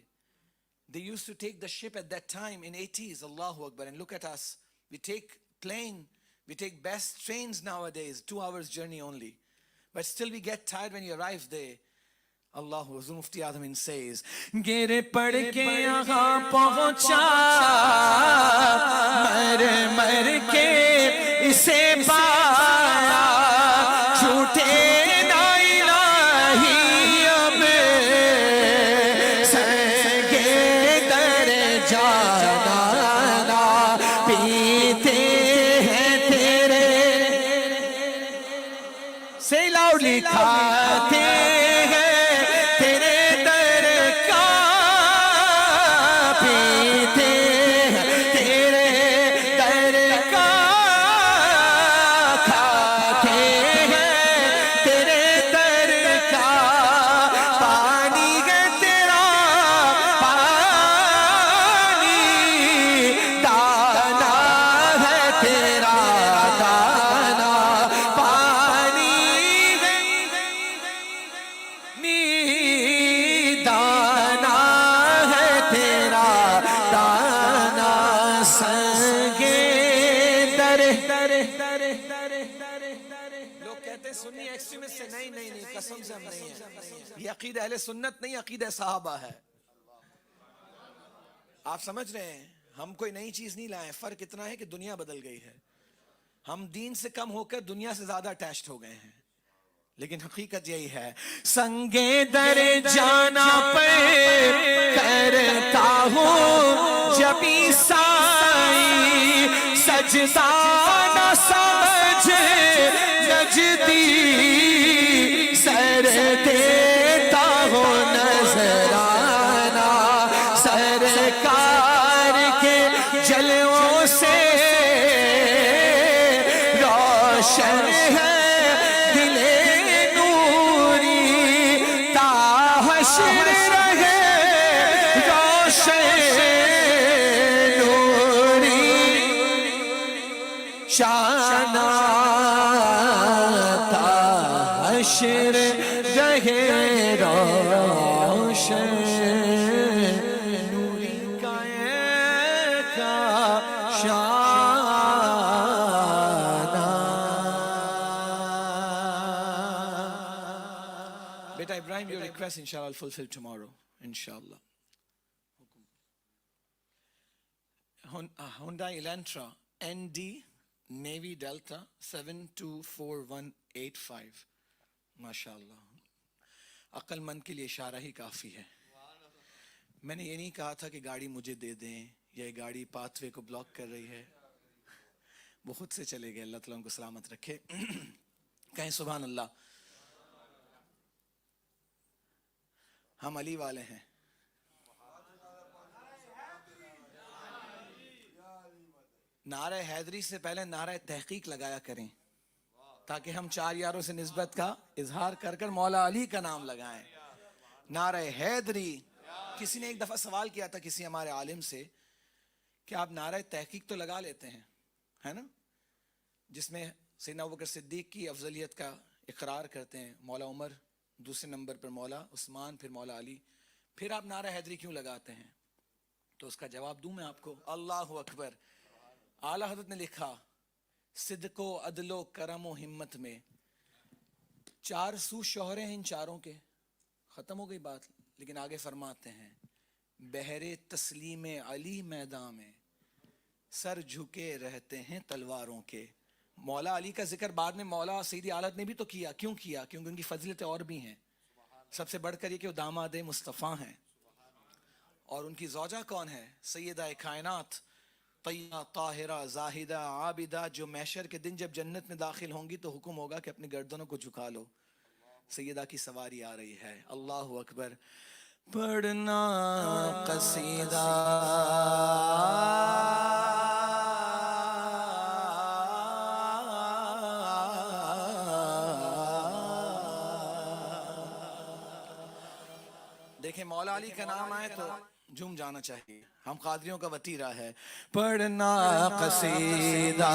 Speaker 2: They used to take the ship at that time in 80s, Allahu Akbar, and look at us. We take plane, we take best trains nowadays, 2 hours journey only. But still we get tired when you arrive there. Allahu Hazur Mufti Azamin says, گر پڑ کے یہاں پہنچا, مر کے اسے پایا, جھوٹے کھاتے ہیں تیرے در کا, پیتے ہیں تیرے در کا, کھاتے ہیں تیرے در کا, پانی ہے تیرا پانی, دانا ہے تیرا دانا, دانا ہے تیرا دانا, سنگے در. لوگ کہتے ہیں سنی ایکسٹریمسٹ ہے, نہیں, قسم سے ہم نہیں ہیں. یہ عقیدہ اہل سنت نہیں, عقیدہ صحابہ ہے. آپ سمجھ رہے ہیں, ہم کوئی نئی چیز نہیں لائے, فرق اتنا ہے کہ دنیا بدل گئی ہے. ہم دین سے کم ہو کر دنیا سے زیادہ اٹیچڈ ہو گئے ہیں, لیکن حقیقت یہی ہے. سنگے در جانا پہ کرتا ہوں جب عیسائی, سجدہ نہ سمجھ نجدی, سر دیتا ہوں نذرانہ, سرکار کے جلووں سے شانا تا حشر رہے روشن نوری کا شانہ. بیٹا ابراہیم, your request inshallah I'll fulfill tomorrow inshallah. Hyundai Elantra ND Navy Delta 724185. ماشاءاللہ, عقل مند کے لیے اشارہ ہی کافی ہے. میں نے یہ نہیں کہا تھا کہ گاڑی مجھے دے دیں, یہ گاڑی پاتھ وے کو بلاک کر رہی ہے. وہ خود سے چلے گئے, اللہ تعالیٰ ان کو سلامت رکھے. کہیں سبحان اللہ. ہم علی والے ہیں. نعرہ حیدری سے پہلے نعرہ تحقیق لگایا کریں تاکہ ہم چار یاروں سے نسبت کا اظہار کر کر مولا علی کا نام لگائیں. نعرہ حیدری. کسی نے ایک دفعہ سوال کیا تھا کسی ہمارے عالم سے کہ آپ نعرہ تحقیق تو لگا لیتے ہیں, ہے نا, جس میں سیدنا ابوبکر صدیق کی افضلیت کا اقرار کرتے ہیں, مولا عمر دوسرے نمبر پر مولا عثمان, پھر مولا علی, پھر آپ نعرہ حیدری کیوں لگاتے ہیں؟ تو اس کا جواب دوں میں آپ کو. اللہ اکبر. اعلیٰ حضرت نے لکھا صدق و عدل و کرم و ہمت میں 4 سو شوہرے ہیں ان چاروں کے. ختم ہو گئی بات. لیکن آگے فرماتے ہیں بہر تسلیم علی میدان میں سر جھکے رہتے ہیں تلواروں کے. مولا علی کا ذکر بعد میں مولا سیدی اعلیٰ نے بھی تو کیا. کیوں کیا؟ کیونکہ ان کی فضیلتیں اور بھی ہیں. سب سے بڑھ کر یہ کہ وہ داماد مصطفیٰ ہیں. اور ان کی زوجہ کون ہے؟ سیدہ کائنات طیبہ طاہرہ زاہدہ عابدہ, جو محشر کے دن جب جنت میں داخل ہوں گی تو حکم ہوگا کہ اپنی گردنوں کو جھکا لو. سیدہ کی سواری آ رہی ہے. اللہ اکبر. پڑھنا قصیدہ دیکھیں, مولا علی کا نام آئے تو جھوم جانا چاہیے. ہم قادریوں کا وتیرہ ہے. پڑھنا قصیدہ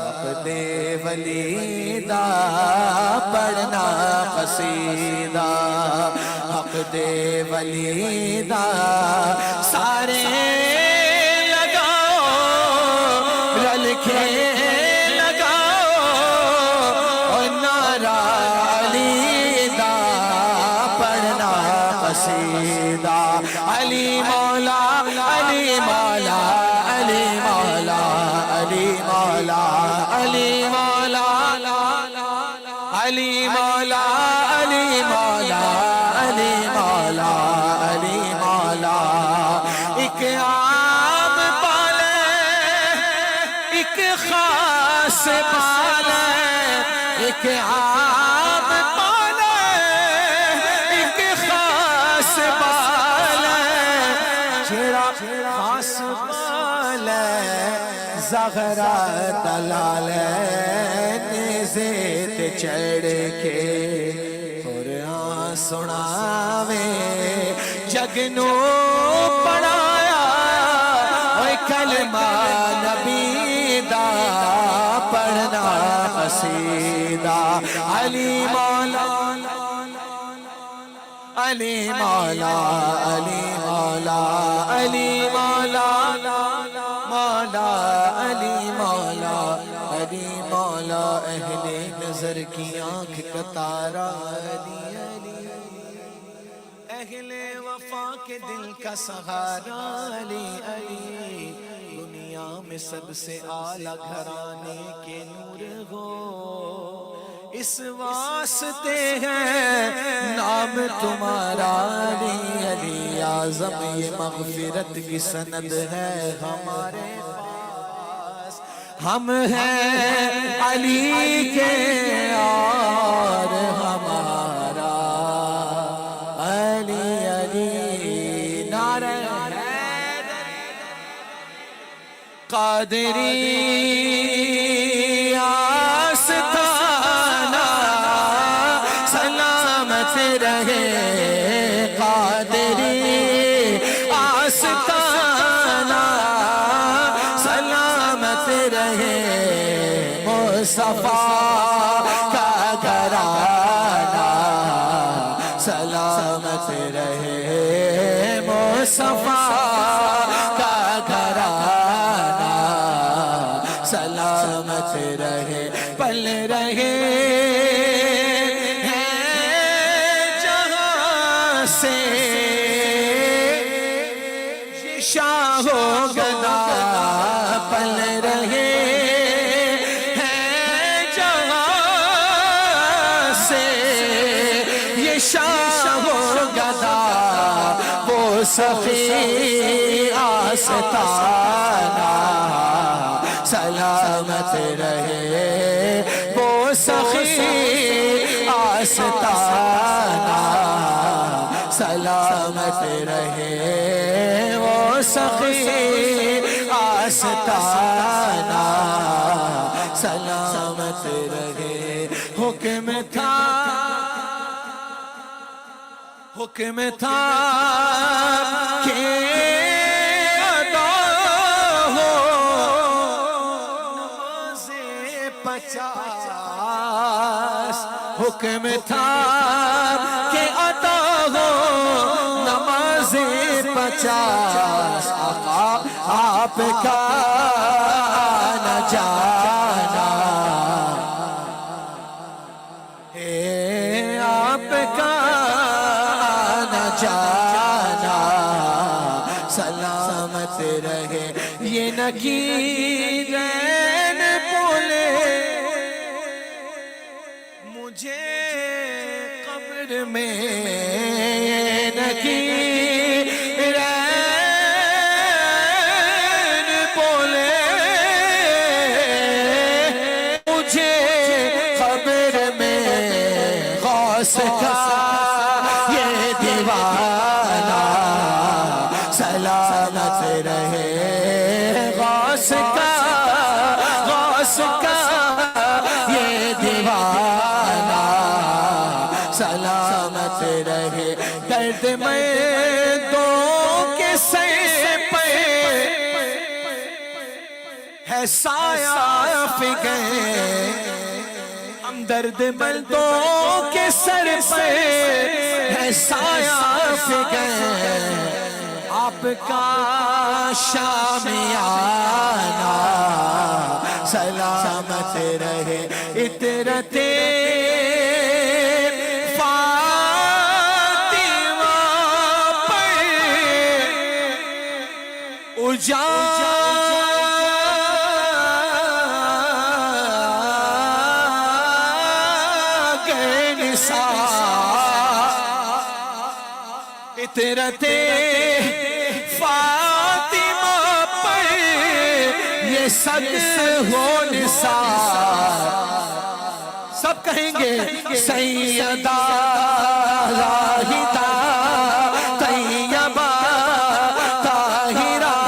Speaker 2: حق دے ولیدہ, پڑھنا قصیدہ حق دے ولیدہ, سارے لگاؤ رل کے لگاؤ اور نعرہ علی دا, پڑھنا قصیدہ علی مولا علی مولا علی مولا علی مولا علی مولا علی مولا علی مولا علی مولا علی مولا. ایک عام پالے ایک خاص پالے, ایک عام پالے ایک خاص پالے, چیرا خاص پالے زغرا دلالے نیزے تے چڑھ کے قرآن سناوے جگنو پڑھایا اوے کلمہ نبی دا, پڑھنا قصیدہ علی مولا علی مولا علی مولا علی مولا مولا علی مولا علی مولا. اہل نظر کی آنکھ کا تارا علی علی, اہل وفا کے دل کا سہارا علی علی, دنیا میں سب سے اعلیٰ گھرانے کے نور ہو, اس واسطے ہے نام تمہارا علی علی اعظم. یہ مغفرت کی سند ہے ہمارے پاس, ہم ہیں علی کے اور ہمارا علی علی. نعرہ قادری آستانہ سلامت رہے, قادری آستانہ سلامت رہے,
Speaker 3: کا گھرانہ سلامت رہے مصطفیٰ کا گھرانہ سلامت رہے پل رہے جہاں سے شاہ و گدا پل رہے ہیں جہاں سے یہ شاہ و گدا وہ سخی آستانہ سلامت رہے وہ سخی آستانہ سلامت رہے وہ سخی آستانہ سلامت رہے حکم تھا کہ ادا ہو نماز 50 حکم تھا کہ ادا ہو نماز 50 آقا آپ کا نہ جانا آپ کا نہ جانا سلامت رہے یہ نکیرین بولے مجھے قبر میں نکیرین بولے مجھے قبر میں غوث کا یہ دیوانہ سلامت رہے غوث کا یہ دیوانہ سلامت رہے درد مندوں کے سر پہ ہے سایہ فکر ہم درد مندوں کے سر پہ ہے سایہ فکر آپ کا شامیانہ سلامت رہے اطرت فاطمہ پر اجاگر نثار اطرت فاطمہ پر یہ صد ہو نثار سب کہیں گے سیدہ راہدہ طیبہ طاہرہ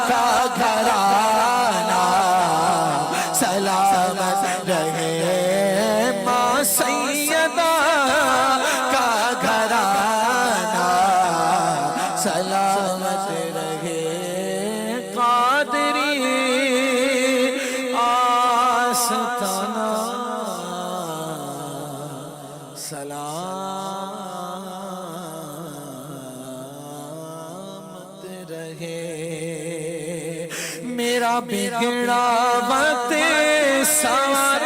Speaker 3: کا گھرانہ سلامت رہے ماں سیدہ کا گھرانہ سلامت رہے قادری آستانہ سلامت رہے میرا بگڑا وقت سوار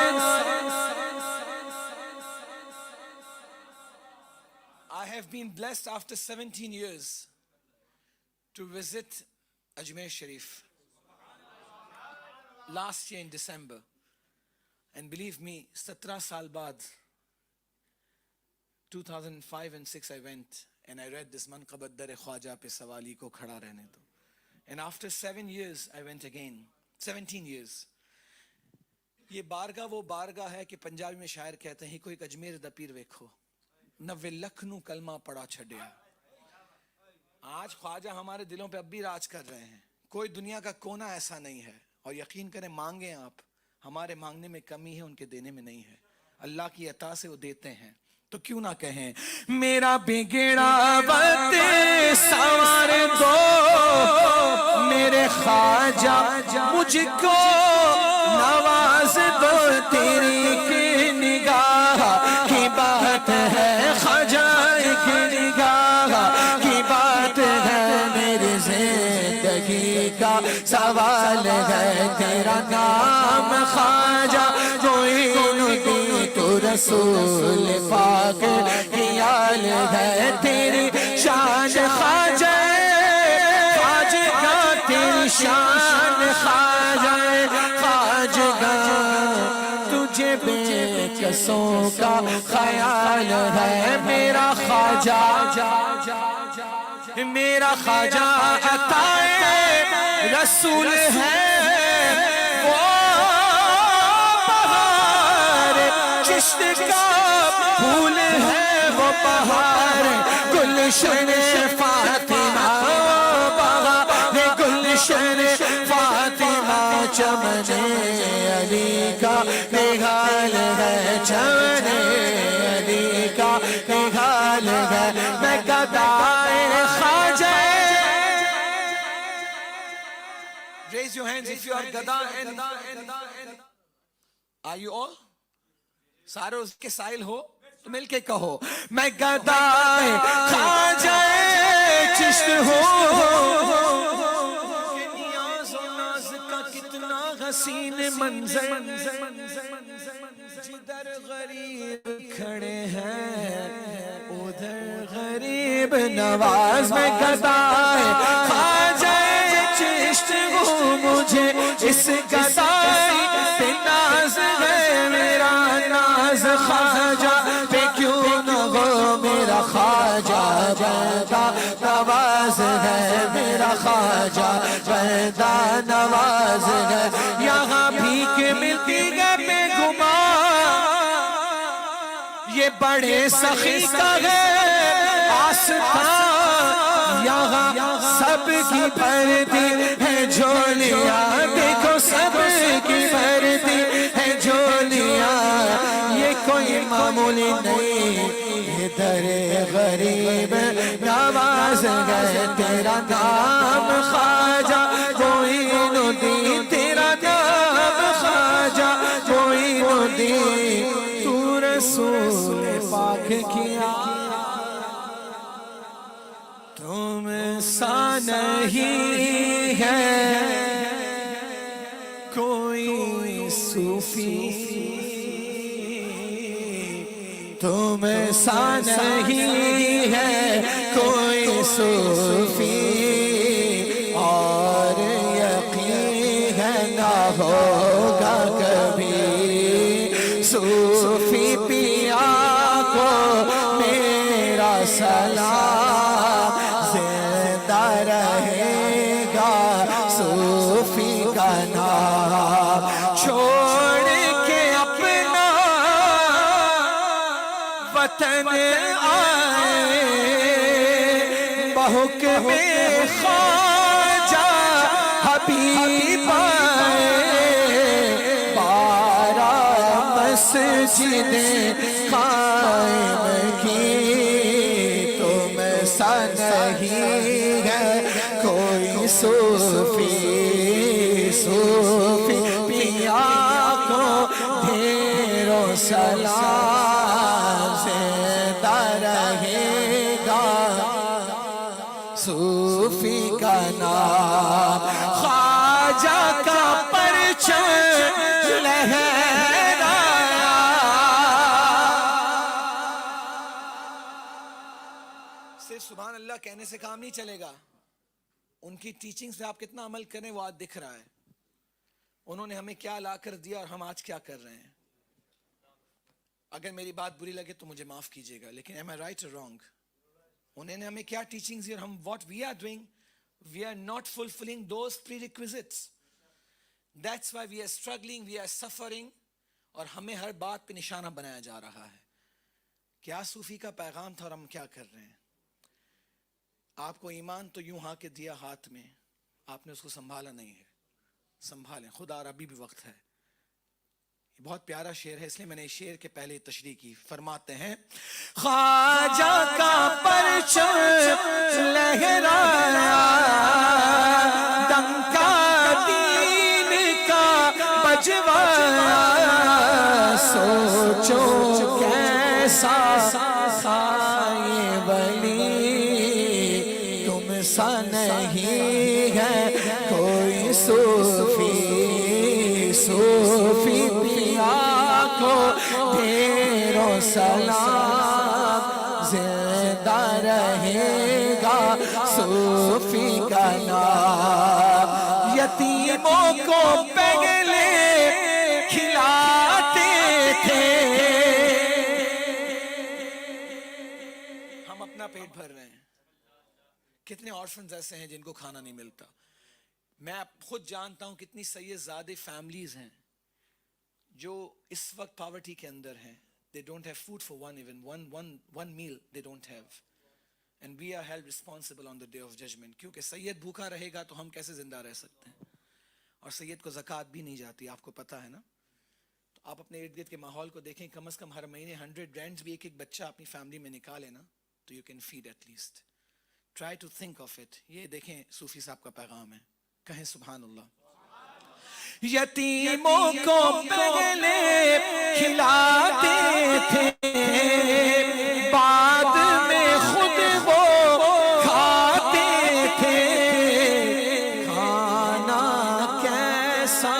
Speaker 2: I have been blessed after 17 years to visit Ajmer Sharif last year in December. And believe me, 17 saal baad, 2005 and 6 I went and I read this Manqabat Dar Khwaja pe Sawali ko khada rehne do. And after 7 years I went again, 17 years. یہ بارگاہ وہ بارگاہ ہے کہ پنجابی میں شاعر کہتے ہیں کوئی اجمیر دا پیر ویکھو 90 لکھ نو کلمہ پڑا چھڈیا. آج خواجہ ہمارے دلوں پہ اب بھی راج کر رہے ہیں. کوئی دنیا کا کونا ایسا نہیں ہے. اور یقین کریں مانگیں آپ, ہمارے مانگنے میں کمی ہے, ان کے دینے میں نہیں ہے. اللہ کی عطا سے وہ دیتے ہیں. تو کیوں نہ کہیں میرا بگڑا وقت سوار دو میرے خواجہ مجھ کو نواز
Speaker 3: نواز دو تیری کی نگاہ کی بات ہے خواجہ کی نگاہ کی بات ہے میری زندگی کا سوال ہے تیرا نام خواجہ معین الدین تو رسول پاک کی آل ہے تیری شان خواجہ خواجہ تیری شان خواجہ خواجہ تجھے بے کسوں کا خیال ہے میرا خواجہ میرا خواجہ عطائے رسول ہے وہ بہار چشت کا پھول ہے وہ بہار گلشن فاطمہ بہار گلشن فاطمہ چمن علی کا نگال ہے چمن علی کا نگال ہے میں گدائے خواجہ.
Speaker 2: Raise your hands if you are Gada and are you all? سارے اس کے سائل ہو تو مل کے کہو
Speaker 3: میں گدائے خواجہ چشت ہوں
Speaker 2: کہ نیاز و ناز کا کتنا حسین منظر جدھر غریب
Speaker 3: کھڑے ہیں ادھر غریب نواز میں گدائے خواجہ چشت ہوں مجھے اس گدائی پہ ناز ہے میرا ناز خواجہ پہ کیوں نہ ہو میرا خواجہ بندہ نواز ہے میرا خواجہ بندہ نواز ہے یہاں بھیک ملتی ہے بے گمان یہ بڑے سخی کا ہے آستان یہاں سب کی بھرتی ہے جھولیاں دیکھو سب کی بھرتی ہے جھولیاں یہ کوئی معمولی نہیں یہ در غریب نواز ہے تیرا نام خواجہ معین الدین تیرا نام خواجہ معین الدین تو رسول پاک کیا تم سا نہیں ہے کوئی صوفی تم سا نہیں ہے کوئی صوفی اور یقین ہے نہ ہوگا کبھی صوفی پیا کو میرا سلام زندہ رہے گا صوفی کا نام چھوڑ کے اپنا وطن آئے بحکم خواجہ حبیب آئے 12 مسجدیں قائم کی تم سا نہیں ہے کوئی صوفی صوفی پیا کو ڈھیروں سلام زندہ رہے گا صوفی کا نام خواجہ کا پرچم لہرایا
Speaker 2: صرف سبحان اللہ کہنے سے کام نہیں چلے گا ان کی ٹیچنگ سے آپ کتنا عمل کریں وہ آج دکھ رہا ہے انہوں نے ہمیں کیا لا کر دیا اور ہم آج کیا کر رہے ہیں اگر میری بات بری لگے تو مجھے معاف کیجئے گا لیکن am I right or wrong انہوں نے ہمیں کیا ٹیچنگز دی اور ہم what we are doing we are not fulfilling those prerequisites that's why we are struggling we are suffering اور ہمیں ہر بات پہ نشانہ بنایا جا رہا ہے کیا صوفی کا پیغام تھا اور ہم کیا کر رہے ہیں آپ کو ایمان تو یوں ہاں کے دیا ہاتھ میں آپ نے اس کو سنبھالا نہیں ہے سنبھالیں خدا اور ابھی بھی وقت ہے بہت پیارا شعر ہے اس لیے میں نے اس شعر کے پہلے تشریح کی فرماتے ہیں
Speaker 3: خواجہ کا پرچم لہرایا ڈنکا دین کا بجوایا سا نہیں ہے کوئی صوفی صوفی پیا کو ڈھیروں سلام زندہ رہے گا صوفی کا نام یتیموں کو پہلے کھلاتے تھے
Speaker 2: ہم اپنا پیٹ بھر رہے ہیں. کتنے آرفنز ایسے ہیں جن کو کھانا نہیں ملتا. میں خود جانتا ہوں کتنی سید زادے فیملیز ہیں جو اس وقت پاورٹی کے اندر ہیں. They don't have food for one meal they don't have. And we are held responsible on the day of judgment. کیونکہ سید بھوکا رہے گا تو ہم کیسے زندہ رہ سکتے ہیں؟ اور سید کو زکوٰۃ بھی نہیں جاتی، آپ کو پتہ ہے نا. تو آپ اپنے ارد گرد کے ماحول کو دیکھیں، کم از کم ہر مہینے 100 رینڈز بھی ایک بچہ اپنی فیملی میں نکالے نا تو you can feed at least. Try to think of it. یہ دیکھیں صوفی صاحب کا پیغام ہے. کہیں سبحان اللہ.
Speaker 3: یتیموں کو پہلے کھلاتے تھے بعد میں خود وہ کھاتے تھے. کھانا کیسا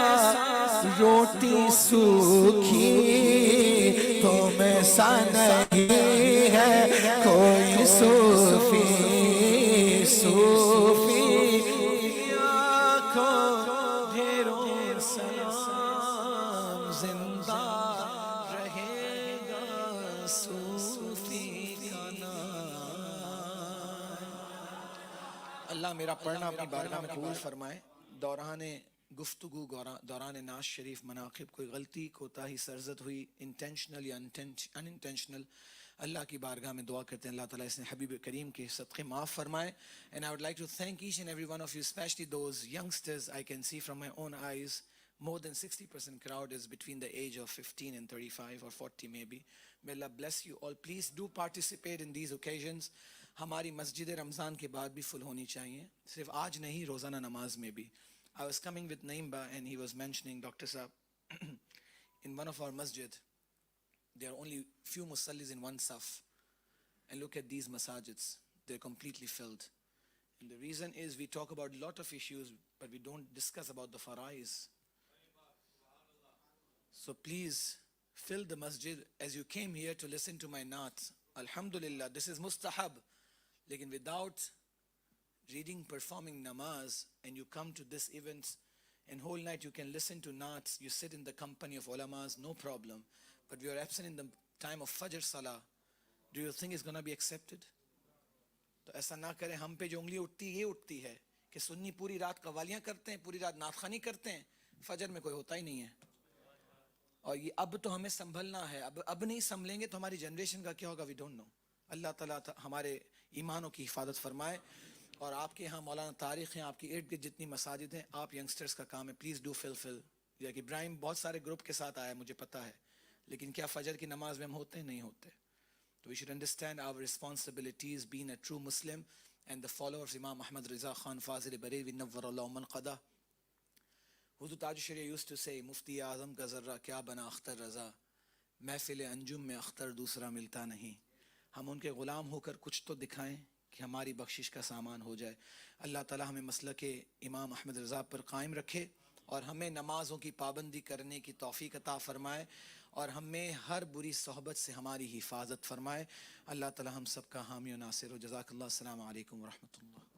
Speaker 3: روٹی سوکھی تم سا نہیں ہے کوئی صوفی صوفی
Speaker 2: زندہ رہے گا صوفی کا نام. اللہ میرا پڑھنا اپنی بارگاہ میں قبول فرمائے. دوران گفتگو دوران ناز شریف مناقب کوئی غلطی کوتاہی سرزد ہوئی انٹینشنل یا انٹینشنل اللہ کی بارگاہ میں دعا کرتے ہیں اللہ تعالیٰ اس نے حبیب کریم کے صدقے معاف فرمائے. And I would like to thank each and every one of you, especially those youngsters. I can see from my own eyes more than 60% crowd is between the age of 15 and 35 or 40 maybe. May Allah bless you all. Please do participate in these occasions. ہماری مسجد رمضان کے بعد بھی فل ہونی چاہیے، صرف آج نہیں، روزانہ نماز میں بھی. I was coming with Naimba and he was mentioning, Dr. Saab, in one of our masjid, there are only few musallis in one saf. And look at these masajids, they're completely filled. And the reason is we talk about a lot of issues, but we don't discuss about the farais. So please fill the masjid as you came here to listen to my naat. Alhamdulillah, this is mustahab. Lekin without reading, performing namaz, and you come to this event and whole night you can listen to naats, you sit in the company of ulamas, no problem. But we are absent in the time of Fajr Salah. Do you think it's going to be accepted? تو ایسا نہ کریں. ہم پہ جو انگلی اٹھتی یہ اٹھتی ہے کہ سنی پوری رات قوالیاں کرتے ہیں، پوری رات نعت خوانی کرتے ہیں، فجر میں کوئی ہوتا ہی نہیں ہے. اور یہ اب تو ہمیں سنبھلنا ہے. اب نہیں سنبھلیں گے تو ہماری جنریشن کا کیا ہوگا؟ We don't know. اللہ تعالیٰ ہمارے ایمانوں کی حفاظت فرمائے. اور آپ کے ہاں مولانا طارق ہیں، آپ کی ارد گرد جتنی مساجد ہیں، آپ ینگسٹرز کا کام ہے، پلیز ڈو فل. یا کہ ابراہیم بہت سارے گروپ کے ساتھ آیا مجھے پتہ ہے، لیکن کیا فجر کی نماز میں ہم ہوتے ہیں؟ نہیں ہوتے. تو we should understand our responsibilities being a true Muslim and the follower of Imam Ahmad Riza Khan Fazil Bareilly Nawwar Allah man qada. حضور تاج الشریعہ used to say, مفتی اعظم کا ذرہ کیا بنا اختر رضا، محفل انجم میں اختر دوسرا ملتا نہیں. ہم ان کے غلام ہو کر کچھ تو دکھائیں کہ ہماری بخشش کا سامان ہو جائے. اللہ تعالی ہمیں مسلک امام احمد رضا پر قائم رکھے اور ہمیں نمازوں کی پابندی کرنے کی توفیق عطا فرمائے اور ہمیں ہر بری صحبت سے ہماری حفاظت فرمائے. اللہ تعالی ہم سب کا حامی و ناصر ہو. جزاک اللہ. السلام علیکم ورحمۃ اللہ.